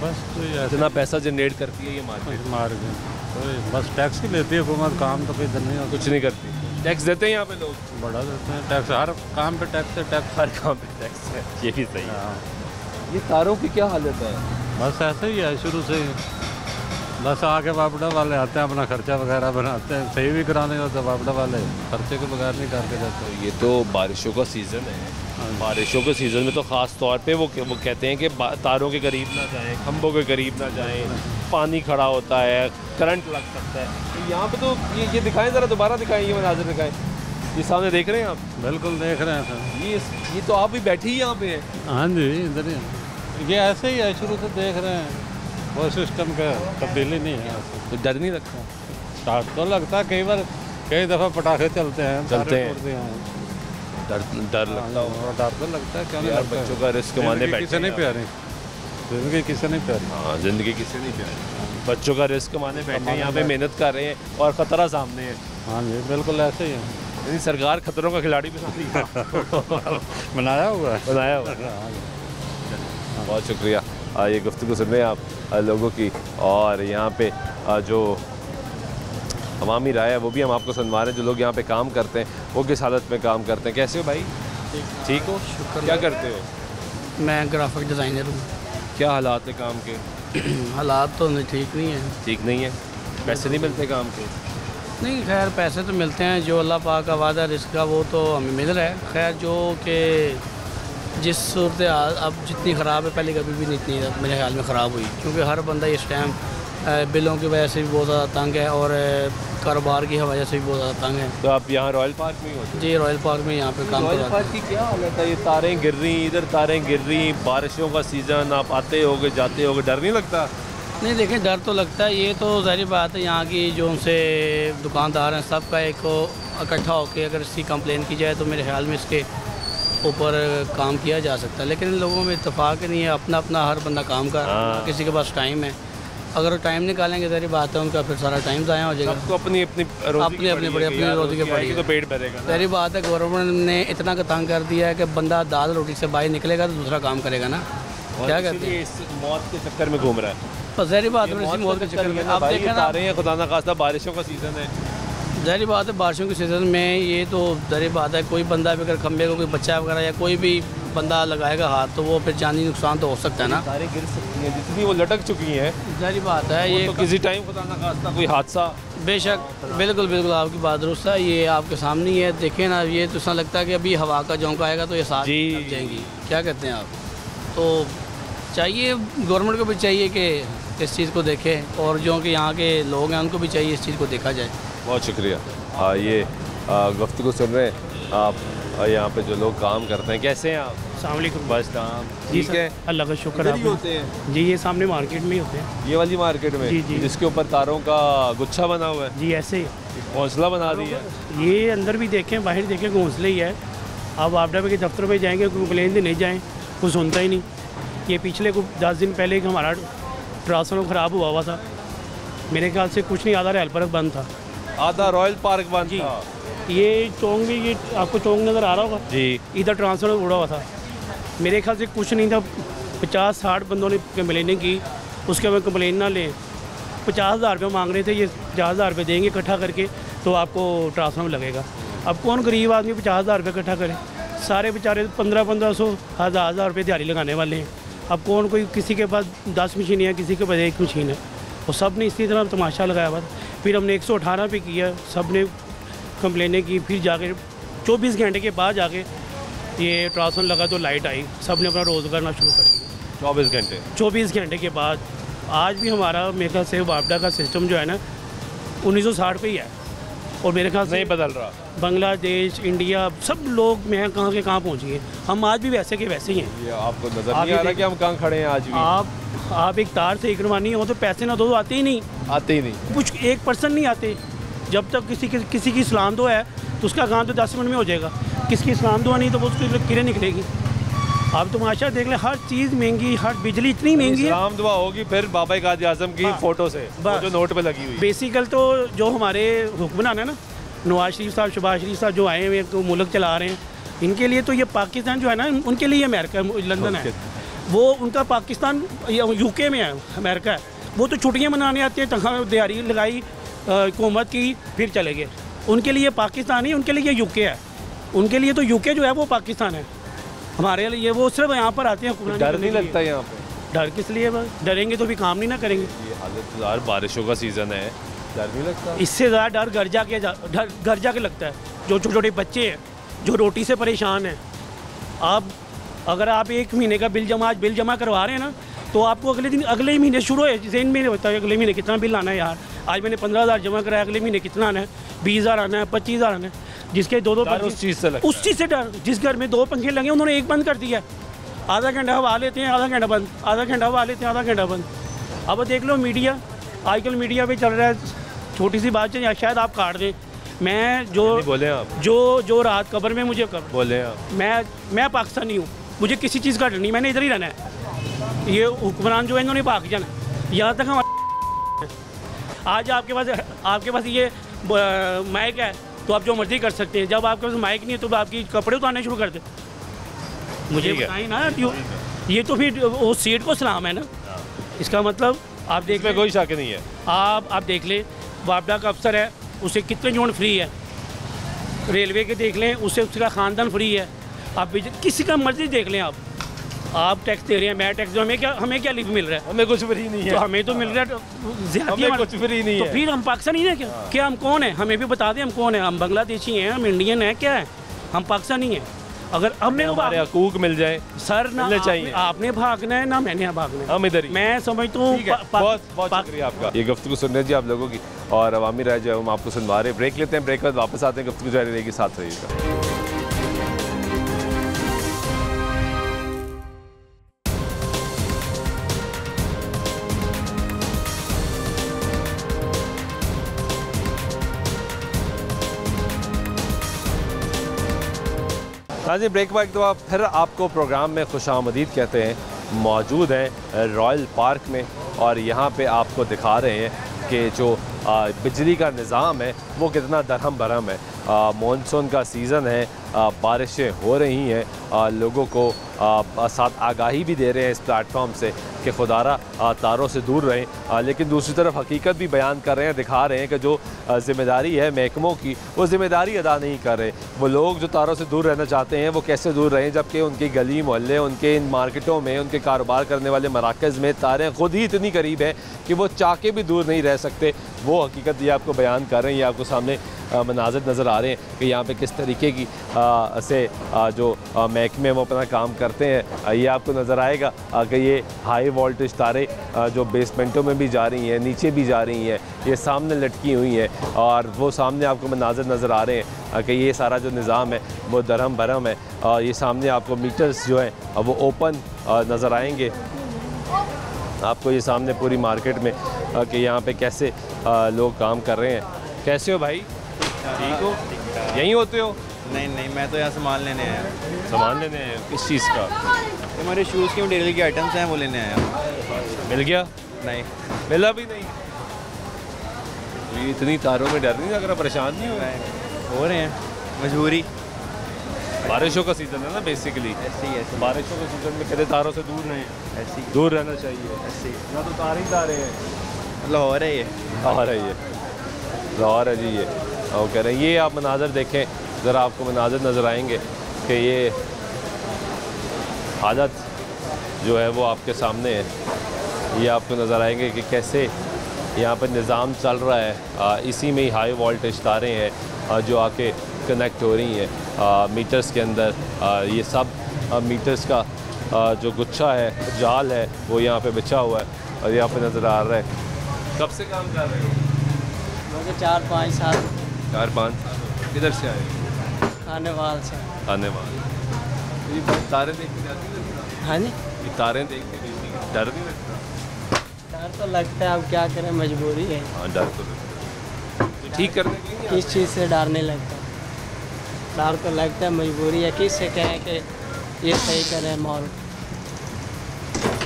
बस तो इतना पैसा जनरेट करती है ये मार्केट, तो बस टैक्स ही लेती है हुकूमत, काम तो कोई नहीं होता, कुछ नहीं करती। टैक्स देते हैं यहाँ पे लोग, बढ़ा देते हैं टैक्स, हर काम पे टैक्स है, टैक्स हर काम पे टैक्स है। ये भी सही है। ये तारों की क्या हालत है? बस ऐसे ही है शुरू से ही, बस आके वापडा वाले आते हैं, अपना खर्चा वगैरह बनाते हैं, सही भी कराने होता है वापडा वाले, खर्चे के बगैर नहीं करके जाते। ये तो बारिशों का सीज़न है, बारिशों के सीज़न में तो ख़ास तौर पे वो कहते हैं कि तारों के करीब ना जाएं, खंभों के करीब ना जाएं, पानी खड़ा होता है, करंट लग सकता है। तो यहाँ पे तो ये दिखाएं, ज़रा दोबारा दिखाएं, ये मनाज़र दिखाएं। ये सामने देख रहे हैं आप? बिल्कुल देख रहे हैं सर। ये तो आप भी बैठे ही यहाँ पे हैं? हाँ जी, इधर ही, ये ऐसे ही है, शुरू से देख रहे हैं, वो सिस्टम का तब्दीली नहीं है। तो डर नहीं लगता? स्टार्ट तो लगता है, कई बार कई दफ़ा पटाखे चलते हैं, डर लगता है। डर तो लगता है, क्या यार बच्चों का रिस्क कमाने बैठे, किसी नहीं प्यारी ज़िंदगी, किसी नहीं प्यारी। हाँ, ज़िंदगी किसी नहीं प्यारी, बच्चों का रिस्क कमाने बैठे हैं, यहाँ पे मेहनत कर रहे हैं और ख़तरा सामने है। हाँ जी, बिल्कुल ऐसे ही है। यानी सरकार खतरों का खिलाड़ी भी बनाया हुआ है, बनाया हुआ है। बहुत शुक्रिया। ये गुफ्तगू सुन रहे हैं आप लोगों की, और यहाँ पे जो अवामी राय है वो भी हम आपको सुनवा रहे हैं। जो लोग यहाँ पे काम करते हैं वो किस हालत में काम करते हैं। कैसे हो भाई? ठीक हो? क्या करते हो? मैं ग्राफिक डिज़ाइनर हूँ। क्या हालात है काम के? हालात तो ठीक नहीं है। ठीक नहीं है? पैसे नहीं मिलते काम के? नहीं, खैर पैसे तो मिलते हैं, जो अल्लाह पाक का वादा रिस्क का वो तो हमें मिल रहा है। खैर जो कि जिस सूरत अब जितनी ख़राब है, पहले कभी भी नहीं इतनी मेरे ख्याल में ख़राब हुई, क्योंकि हर बंदा इस टाइम बिलों की वजह से भी बहुत ज़्यादा तंग है और कारोबार की वजह से भी बहुत ज़्यादा तंग है। तो आप यहाँ रॉयल पार्क में ही होते? जी, रॉयल पार्क में यहाँ पे काम कर रहा रॉयल पार्क की क्या हालत है? ये तारें गिर रही, इधर तारें गिर रही, बारिशों का सीज़न, आप आते होगे जाते होगे, डर नहीं लगता? नहीं, देखें डर तो लगता है, ये तो ज़ाहिर बात है। यहाँ की जो उनसे दुकानदार हैं सबका एक इकट्ठा होकर अगर इसकी कंप्लेन की जाए तो मेरे ख्याल में इसके ऊपर काम किया जा सकता है। लेकिन इन लोगों में इत्तेफाक नहीं है, अपना अपना हर बंदा काम कर रहा है, किसी के पास टाइम है। अगर वो टाइम निकालेंगे ज़ाहिर बात है उनका फिर सारा टाइम ज़ाया हो जाएगा। सबको अपनी अपनी रोज़ी के पड़ी तो पेट भरेगा। ज़ाहिर बात है गवर्नमेंट ने इतना का तंग कर दिया है कि बंदा दाल रोटी से बाहर निकलेगा तो दूसरा काम करेगा ना। क्या कहते हैं, इस मौत के चक्कर में घूम रहा है। बस ज़ाहिर बात है इसी मौत के चक्कर में आप देखें ना, खुदा ना खास्ता बारिशों का सीज़न है। ज़ाहिर बात है बारिशों के सीज़न में ये तो ज़ाहिर बात है, कोई बंदा भी अगर खंबे को कोई बच्चा वगैरह या कोई भी बंदा लगाएगा हाथ तो वो फिर जानी नुकसान तो हो सकता है ना। तारें गिर सकती हैं, जितनी वो लटक चुकी हैं, ज़ाहिर बात है ये तो किसी टाइम खुदा ना खास्ता कोई हादसा। बेशक, बिल्कुल बिल्कुल आपकी बात दुरुस्त है। ये आपके सामने ही है, देखें ना, ये तो ऐसा लगता है कि अभी हवा का झोंका आएगा तो ये साथ लग जाएंगी। क्या कहते हैं आप? तो चाहिए गवर्नमेंट को भी चाहिए कि इस चीज़ को देखें, और जो कि यहाँ के लोग हैं उनको भी चाहिए इस चीज़ को देखा जाए। बहुत शुक्रिया। ये गुफ्तगू सुन रहे हैं आप, यहाँ पे जो लोग काम करते हैं। कैसे हैं आप? अस्सलाम वालेकुम। बस नाम ठीक है, अल्लाह का शुक्र है। होते हैं जी, ये सामने मार्केट में ही होते हैं। ये वाली मार्केट में? जी जी, जिसके ऊपर तारों का गुच्छा बना हुआ है? जी, ऐसे घोंसला बना दिया। ये अंदर भी देखें बाहर देखें घोंसले ही है। आप आपडा के दफ्तर में जाएंगे, कंप्लेन से नहीं जाएँ, कुछ सुनता ही नहीं। ये पिछले को 10 दिन पहले हमारा ट्रांसफार्मर ख़राब हुआ था, मेरे ख्याल से कुछ नहीं, आधा रॉयल पार्क बंद था, आधा रॉयल पार्क बंद था। ये चौंक में, ये आपको चौंक नज़र आ रहा होगा जी, इधर ट्रांसफार्मर उड़ा हुआ था। मेरे ख्याल से कुछ नहीं था, 50-60 बंदों ने कंप्लेनें की, उसके बाद कंप्लेन ना लें 50,000 रुपये मांग रहे थे, ये 50,000 रुपये देंगे इकट्ठा करके तो आपको ट्रांसफार्मर लगेगा। अब कौन गरीब आदमी 50,000 रुपये इकट्ठा करे? सारे बेचारे 1500 हज़ार रुपये दिहाड़ी लगाने वाले हैं। अब कौन, कोई किसी के पास 10 मशीन है, किसी के पास 1 मशीन है, और सब ने इसी तरह तमाशा लगाया हुआ। फिर हमने 118 पे किया, सब ने कंप्लेनें की, फिर जाके 24 घंटे के बाद जाके ये ट्रांसफार्मर लगा तो लाइट आई, सब ने अपना रोज़ करना शुरू कर दिया। 24 घंटे के बाद। आज भी हमारा मेरे ख्याल से वापडा का सिस्टम जो है ना 1960 पे ही है, और मेरे ख्याल से नहीं बदल रहा। बांग्लादेश, इंडिया, सब लोग मैं कहाँ के कहाँ पहुँच गए। हम आज भी वैसे के वैसे ही हैं। ये आपको नजर नहीं आ रहा कि हम कहाँ खड़े हैं आज भी? आप एक तार सही करवानी हो तो पैसे ना दो तो आते ही नहीं, कुछ 1% नहीं आते। जब तक किसी की इस्लाम दुआ है तो उसका काम तो 10 मिनट में हो जाएगा, किसकी इस्लाम दुआ नहीं तो वो उसकी किरण निकलेगी। आप तमाशा देख लें, हर चीज़ महंगी, हर बिजली इतनी महंगी है। इस्लाम दुआ होगी फिर बाबा कायद आज़म की फ़ोटो से जो नोट पे लगी हुई। बेसिकल तो जो हमारे हुक्मरान है ना, नवाज शरीफ साहब, शहबाज शरीफ साहब जो आए हुए हैं, मुल्क चला रहे हैं, इनके लिए तो ये पाकिस्तान जो है ना, उनके लिए अमेरिका, लंदन है, वो उनका पाकिस्तान यूके में है, अमेरिका है। वो तो छुट्टियाँ मनाने आते हैं, तनख्वाह दिहाड़ी लगाई हुकूमत की, फिर चले गए। उनके लिए पाकिस्तान ही, उनके लिए यूके है। उनके लिए तो यूके जो है वो पाकिस्तान है, हमारे लिए वो सिर्फ यहाँ पर आते हैं। डर नहीं लगता यहाँ पे? डर किस लिए? डरेंगे तो भी काम नहीं ना करेंगे। ये हालत यार, बारिशों का सीज़न है, डर नहीं लगता? इससे ज़्यादा डर घर जाके लगता है। जो छोटे छोटे बच्चे हैं जो रोटी से परेशान हैं, अगर आप 1 महीने का बिल जमा करवा रहे हैं ना, तो आपको अगले ही महीने शुरू है, जहन में होता है अगले महीने कितना बिल आना है। यार आज मैंने 15,000 जमा कराया, अगले महीने कितना आना है? 20,000 आना है, 25,000 आना है। जिसके 2 उस चीज़ से डर। जिस घर में 2 पंखे लगे उन्होंने 1 बंद कर दिया। आधा घंटा हवा लेते हैं, आधा घंटा बंद, आधा घंटा हवा लेते हैं, आधा घंटा बंद। अब देख लो मीडिया, आजकल मीडिया पे चल रहा है, छोटी सी बात है, शायद आप काट दें, मैं बोले आप जो रात कब्र में मुझे बोले आप, मैं पाकिस्तानी हूँ, मुझे किसी चीज़ का डर नहीं, मैंने इधर ही रहना है। ये हुक्मरान जो है इन्होंने भाग जाना यहाँ तक। हम आज आपके पास ये माइक है तो आप जो मर्जी कर सकते हैं, जब आपके पास माइक नहीं है तो आपकी कपड़े उतारने शुरू कर दे। मुझे बताइए ना, ये तो फिर वो सीट को सलाम है ना। इसका मतलब आप देख लें, कोई शक नहीं है। आप देख लें, वापडा का अफसर है, उसे कितने यूनिट फ्री है। रेलवे के देख लें, उसका ख़ानदान फ्री है। आप किसी का मर्जी देख लें, आप टैक्स दे रहे हैं, मैं टैक्स दूँ, हमें क्या लिफ्ट मिल रहा है? हमें कुछ फ्री नहीं है। तो हमें तो मिल रहा है, हमें कुछ फ्री नहीं है। तो फिर हम पाकिस्तानी हैं क्या? क्या हम कौन है? हमें भी बता दें हम कौन है। हम बांग्लादेशी हैं, हम इंडियन हैं, क्या है? हम पाकिस्तानी हैं। अगर हमने हमारे हकूक मिल जाए सर, ना चाहिए, आपने भागना है ना मैंने भागना है, हम इधर ही। मैं समझता हूँ। बहुत शुक्रिया आपका। ये गुफ्तगू सुनने जी आप लोगों की, और अवामी राय जो है हम आपको सुनवा रहे हैं। ब्रेक लेते हैं, ब्रेक के बाद वापस आते हैं, गुफ्तगू जारी रहेगी, साथ रहिएगा। हाँ जी, ब्रेक बाद तो फिर आपको प्रोग्राम में खुशामदीद कहते हैं। मौजूद हैं रॉयल पार्क में, और यहाँ पे आपको दिखा रहे हैं कि जो बिजली का निज़ाम है वो कितना दरहम बरहम है। मानसून का सीज़न है, बारिशें हो रही हैं, लोगों को साथ आगाही भी दे रहे हैं इस प्लेटफॉर्म से कि खुदारा तारों से दूर रहें, लेकिन दूसरी तरफ हकीकत भी बयान कर रहे हैं, दिखा रहे हैं कि जो ज़िम्मेदारी है महकमों की वो ज़िम्मेदारी अदा नहीं कर रहे। वो लोग जो तारों से दूर रहना चाहते हैं वो कैसे दूर रहें, जबकि उनकी गली मोहल्ले, उनके इन मार्केटों में, उनके कारोबार करने वाले मराकज़ में तारें ख़ुद ही इतनी करीब हैं कि वो चाह के भी दूर नहीं रह सकते। वो हकीकत ये आपको बयान कर रहे हैं, ये आपको सामने मनाज़र नज़र आ रहे हैं कि यहाँ पे किस तरीके की से जो महकमे वो अपना काम करते हैं। ये आपको नज़र आएगा कि ये हाई वोल्टेज तारे जो बेसमेंटों में भी जा रही हैं, नीचे भी जा रही हैं, ये सामने लटकी हुई हैं, और वो सामने आपको मनाज़र नज़र आ रहे हैं कि ये सारा जो निज़ाम है वो दरहम बरहम है। और ये सामने आपको मीटर्स जो हैं वो ओपन नज़र आएंगे आपको, ये सामने पूरी मार्केट में कि यहाँ पे कैसे लोग काम कर रहे हैं। कैसे हो भाई? ठीक हो? यहीं होते हो? नहीं, मैं तो यहाँ सामान लेने आया। सामान लेने आए? किस चीज़ का? हमारे शूज़ की मटेरियल के आइटम्स हैं, वो लेने आया। मिल गया? नहीं मिला भी नहीं। तो ये इतनी तारों में डर नहीं लग रहा? परेशान नहीं हो रहे हैं, मजबूरी। बारिशों का सीज़न है ना बेसिकली, ऐसे बारिशों के सीज़न में कहते तारों से दूर रहें, ऐसे दूर रहना चाहिए। ऐसे ना तो तारे ही तारे हैं, लाहौर है ये। लाहौर है ये, लाहौर है जी ये। और कह रहे हैं ये आप मनाज़र देखें ज़रा, आपको मनाज़र नज़र आएंगे कि ये हालत जो है वो आपके सामने है। ये आपको नज़र आएंगे कि कैसे यहाँ पर निज़ाम चल रहा है। इसी में ही हाई वोल्टेज तारें हैं जो आके कनेक्ट हो रही हैं मीटर्स के अंदर। ये सब मीटर्स का जो गुच्छा है, जाल है, वो यहाँ पे बिछा हुआ है और यहाँ पे नज़र आ रहा है। कब से काम कर रहे हो? मुझे 4-5 साल। 4-5 साल। किधर से आए? खानेवाल से। खानेवाल। ये तारें देख के डर नहीं लगता? हाँ जी, ये तारें देख के डर नहीं लगता? डर तो लगता है, अब क्या करें, मजबूरी है। हाँ, डर तो लगता है। तो ठीक करने के लिए किस चीज़ से डर नहीं लगता? डर तो लगता है, मजबूरी है। किससे कहें कि ये सही करें माहौल?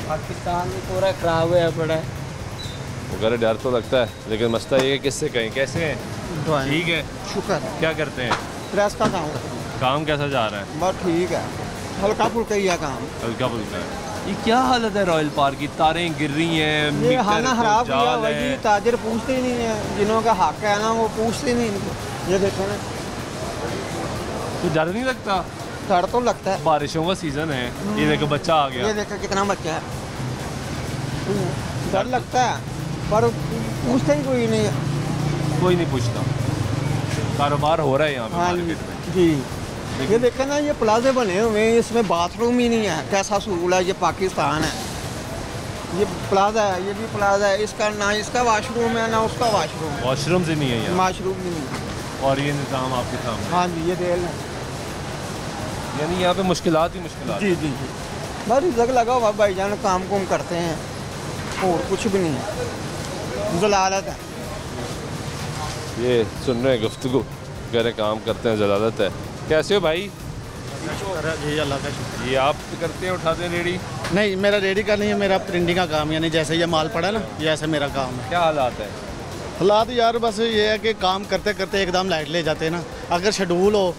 पाकिस्तान में पूरा ख़राब हुआ पड़ा है। वगैरह डर तो लगता है, लेकिन मसला ये है किससे कहें। कैसे हैं? ठीक है, शुक्र। क्या करते हैं? प्रेस का काम। काम कैसा जा रहा है? बस ठीक है, हल्का फुल्का ही है काम। हल्का फुल्का है। ये क्या हालत है रॉयल पार्क की? तारें गिर रही हैं, ये खाना खराब किया वही ताजर पूछते ही नहीं है, जिन्हों का हक है ना वो पूछते नहीं इनको। ये देखो ना, तो डर नहीं लगता? डर तो लगता है। बारिशों का सीजन है, ये देखो बच्चा आ गया। ये देखो कितना बच्चा है, डर लगता है, पर पूछते ही कोई नहीं है। कोई नहीं पूछता। कारोबार हो रहा है यहाँ पे मार्केट में जी। ये देखें ना, ये प्लाजे बने हुए हैं, इसमें बाथरूम ही नहीं है। कैसा सूल है, ये पाकिस्तान है। ये प्लाजा है, ये भी प्लाजा है, इसका ना इसका वाशरूम है ना उसका वाशरूम। वॉशरूम से नहीं है यहाँ? वाशरूम भी नहीं है। और ये निज़ाम आपके सामने? हाँ जी, ये देख लें। यानी यहाँ पे मुश्किलात ही मुश्किलात। जी जी जी, बस जग लगा हुआ भाईजान, काम कुम करते हैं और कुछ भी नहीं है, जलालत है। ये सुन रहे हैं गुफ्तगू, कह रहे काम करते हैं, जलालत है। कैसे हो भाई? जी अल्लाह का शुक्र। ये आप करते हैं, उठाते हैं रेडी? नहीं, मेरा रेडी का नहीं है, मेरा प्रिंटिंग का काम। यानी जैसे ये माल पड़ा ना, ये ऐसा मेरा काम है। क्या हालात है? हालात यार बस ये है कि काम करते करते एकदम लाइट ले जाते हैं ना। अगर शेड्यूल हो,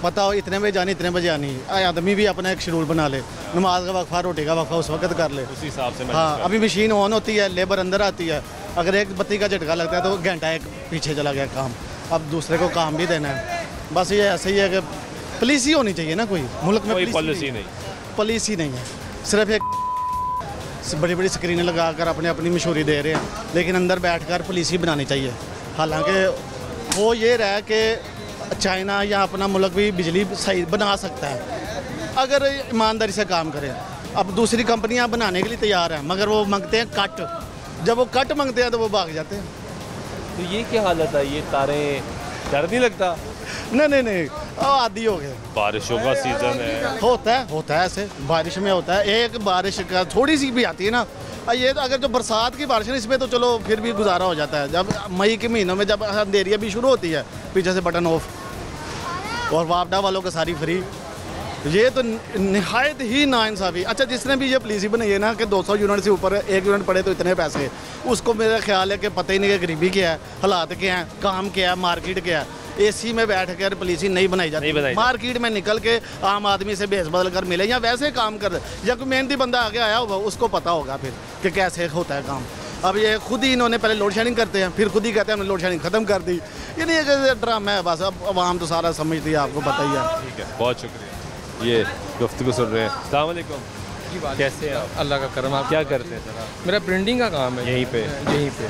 पता हो इतने बजे जानी इतने बजे आनी, आदमी भी अपना एक शेड्यूल बना ले, नमाज का वक्फा, रोटी का वक्फा उस वक्त कर ले, उसी हिसाब से। हाँ, अभी मशीन ऑन होती है, लेबर अंदर आती है, अगर एक बत्ती का झटका लगता है तो घंटा एक पीछे चला गया काम। अब दूसरे को काम भी देना है। बस ये ऐसे ही है कि पुलिस ही होनी चाहिए ना, कोई मुल्क में कोई पॉलिसी नहीं, पुलिस ही नहीं है। सिर्फ एक बड़ी बड़ी स्क्रीनें लगा कर अपने अपनी मशहूरी दे रहे हैं, लेकिन अंदर बैठकर पुलिस ही बनानी चाहिए। हालांकि वो ये रहा कि चाइना या अपना मुल्क भी बिजली सही बना सकता है अगर ईमानदारी से काम करें। अब दूसरी कंपनियां बनाने के लिए तैयार हैं, मगर वो मांगते हैं कट। जब वो कट मांगते हैं तो वो भाग जाते हैं। तो ये क्या हालत है? ये तारें, डर नहीं लगता? नहीं, आदी हो गए। बारिशों का सीजन है, होता है ऐसे, बारिश में होता है। एक बारिश का थोड़ी सी भी आती है ना, ये तो अगर जो बरसात की बारिश है इसमें तो चलो फिर भी गुजारा हो जाता है। जब मई के महीनों में जब अंधेरियाँ भी शुरू होती है, पीछे से बटन ऑफ और वापडा वालों को सारी फ्री, ये तो नहायत ही नाइंसाफ़ी। अच्छा, जिसने भी ये पॉलिसी बनाई है ना कि 200 यूनिट से ऊपर 1 यूनिट पड़े तो इतने पैसे, उसको मेरा ख्याल है कि पता ही नहीं कि गरीबी क्या है, हालात क्या हैं, काम क्या है, मार्केट क्या है। एसी में बैठ कर पॉलिसी नहीं बनाई जाती। मार्केट में निकल के आम आदमी से भेज बदल कर मिले या वैसे काम कर, या कोई मेहनती बंदा आगे आया होगा उसको पता होगा फिर कि कैसे होता है काम। अब ये खुद ही इन्होंने पहले लोड शेडिंग करते हैं, फिर खुद ही कहते हैं हमने लोड शेडिंग ख़त्म कर दी। ये नहीं है ड्रामा है बस। अब आवाम तो सारा समझती है, आपको पता ही है। ठीक है, बहुत शुक्रिया। ये गुफ्तगू सुन रहे हैं। अस्सलाम वालेकुम। कैसे हैं आप? अल्लाह का करम। आप क्या करते हैं सर? मेरा प्रिंटिंग का काम है। यहीं पे?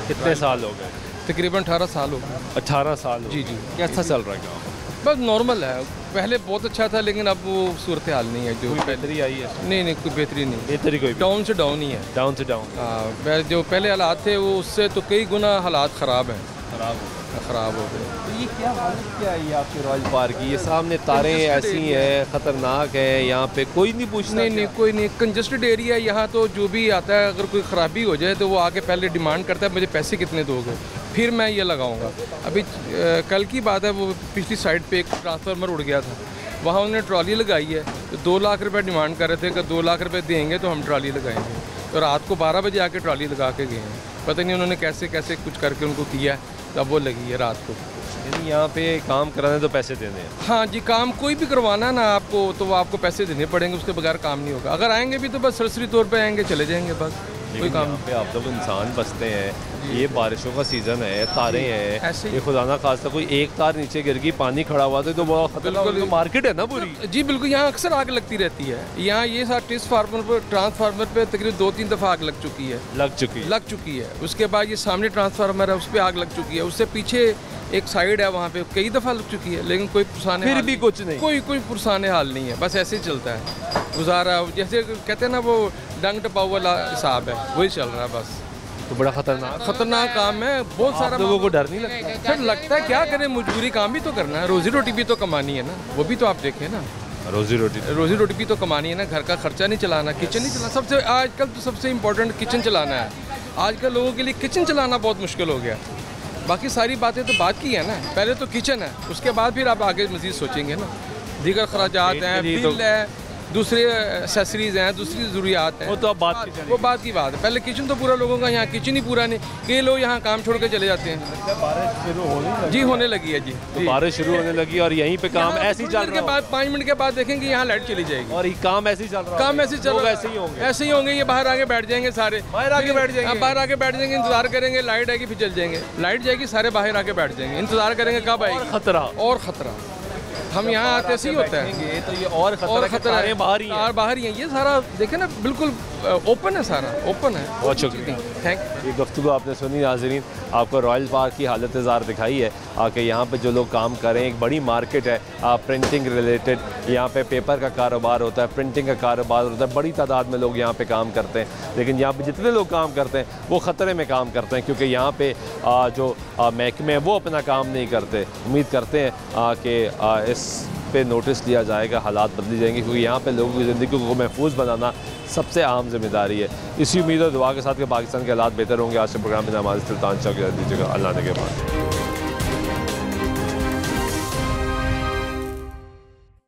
कितने साल हो गए? तकरीबन 18 साल हो गए। 18 साल? जी। कैसा चल रहा है काम? बस नॉर्मल है। पहले बहुत अच्छा था, लेकिन अब वो सूरत हाल नहीं है। जो बेहतरी आई है? नहीं, कोई बेहतरी नहीं। बेहतरी कोई डाउन से डाउन ही है। डाउन से डाउन। हाँ, जो पहले हालात थे वो उससे तो कई गुना हालात ख़राब हैं। ख़राब हो गए। तो ये क्या हालत क्या है आपके रॉयल पार्क की? ये सामने तारें ऐसी हैं, ख़तरनाक है, यहाँ पे कोई नहीं पूछता? नहीं, कोई नहीं। कंजस्टेड एरिया है यहाँ, तो जो भी आता है अगर कोई ख़राबी हो जाए तो वो आके पहले डिमांड करता है मुझे पैसे कितने दोगे, फिर मैं ये लगाऊंगा। अभी कल की बात है, वो पिछली साइड पे एक ट्रांसफार्मर उड़ गया था, वहाँ उन्होंने ट्रॉली लगाई है, तो 2 लाख रुपये डिमांड कर रहे थे कि 2 लाख रुपये देंगे तो हम ट्रॉली लगाएंगे। तो रात को 12 बजे आके ट्रॉली लगा के गए हैं। पता नहीं उन्होंने कैसे कैसे कुछ करके उनको किया है, तब वो लगी है रात को। यानी यहाँ पे काम कराने तो पैसे देने हैं? हाँ जी, काम कोई भी करवाना है ना आपको, तो वो आपको पैसे देने पड़ेंगे, उसके बगैर काम नहीं होगा। अगर आएंगे भी तो बस सरसरी तौर पे आएंगे, चले जाएंगे बस। कोई काम पे आप लोग इंसान बसते हैं, ये बारिशों का सीज़न है, तारे हैं, ये खुदा ना खास्ता कोई एक तार नीचे गिर गई, पानी खड़ा हुआ तो बहुत खतरनाक मार्केट है ना पूरी। जी बिल्कुल, यहाँ अक्सर आग लगती रहती है। यहाँ ये ट्रांसफार्मर पर तकरीबन 2-3 दफ़ा आग लग चुकी है। लग चुकी है। उसके बाद ये सामने ट्रांसफार्मर है, उस पर आग लग चुकी है। उससे पीछे एक साइड है, वहाँ पे कई दफ़ा लग चुकी है, लेकिन कोई पुरसाने फिर भी कुछ नहीं, कोई पुरसाने हाल नहीं है। बस ऐसे ही चलता है गुजारा, जैसे कहते हैं ना वो डंग टपाव वाला हिसाब है, वही चल रहा है बस। तो बड़ा खतरनाक काम है। बहुत सारा लोगों को डर नहीं लगता? सर लगता है, क्या करें, मजबूरी, काम भी तो करना है, रोजी रोटी भी तो कमानी है ना, वो भी तो आप देखें ना। रोजी रोटी भी तो कमानी है ना, घर का खर्चा नहीं चलाना, किचन नहीं चलाना। सबसे आजकल तो सबसे इम्पोर्टेंट किचन चलाना है। आजकल लोगों के लिए किचन चलाना बहुत मुश्किल हो गया। बाकी सारी बातें तो बात की है ना, पहले तो किचन है, उसके बाद फिर आप आगे मज़ीद सोचेंगे ना। दीगर खर्चात हैं, बिल है, दूसरे एसेसरीज़ हैं, दूसरी ज़रूरियात हैं, वो तो अब बात की बात है। पहले किचन तो पूरा लोगों का, यहाँ किचन ही पूरा नहीं, कई लोग यहाँ काम छोड़ के चले जाते हैं। बारिश शुरू होने लगी है जी। तो बारिश शुरू होने लगी और यहीं पे काम ऐसे ही चल रहा है। 5 मिनट के बाद देखेंगे यहाँ लाइट चली जाएगी और काम ऐसे ही चल रहा है। ऐसे ही होंगे। ये बाहर आके बैठ जाएंगे सारे, बाहर आके बैठ जाएंगे, इंतजार करेंगे, लाइट आएगी फिर चल जाएंगे। लाइट जाएगी, सारे बाहर आके बैठ जाएंगे, इंतजार करेंगे कब आएगी। खतरा हम यहाँ आते ऐसे ही होता है। तो ये और खतरा है, बाहर ही है। ये सारा देखें ना, बिल्कुल ओपन है, सारा ओपन है। बहुत शुक्रिया, थैंक यू। ये गुफ्तगू आपने सुनी नाज़रीन, आपको रॉयल पार्क की हालत ज़ार दिखाई है कि यहाँ पे जो लोग काम करें, एक बड़ी मार्केट है प्रिंटिंग रिलेटेड। यहाँ पे पेपर का कारोबार होता है, प्रिंटिंग का कारोबार होता है, बड़ी तादाद में लोग यहाँ पे काम करते हैं। लेकिन यहाँ पे जितने लोग काम करते हैं वो ख़तरे में काम करते हैं, क्योंकि यहाँ पे जो महकमे हैं वो अपना काम नहीं करते। उम्मीद करते हैं कि इस पे नोटिस लिया जाएगा, हालात बदली जाएंगे, क्योंकि यहाँ पे लोगों की ज़िंदगी को महफूज बनाना सबसे अहम जिम्मेदारी है। इसी उम्मीद और दुआ के साथ कि पाकिस्तान के हालात बेहतर होंगे। आज के प्रोग्राम में नमाज़ सुल्तान शाह के दीजिएगा। अल्लाह ने के बाद।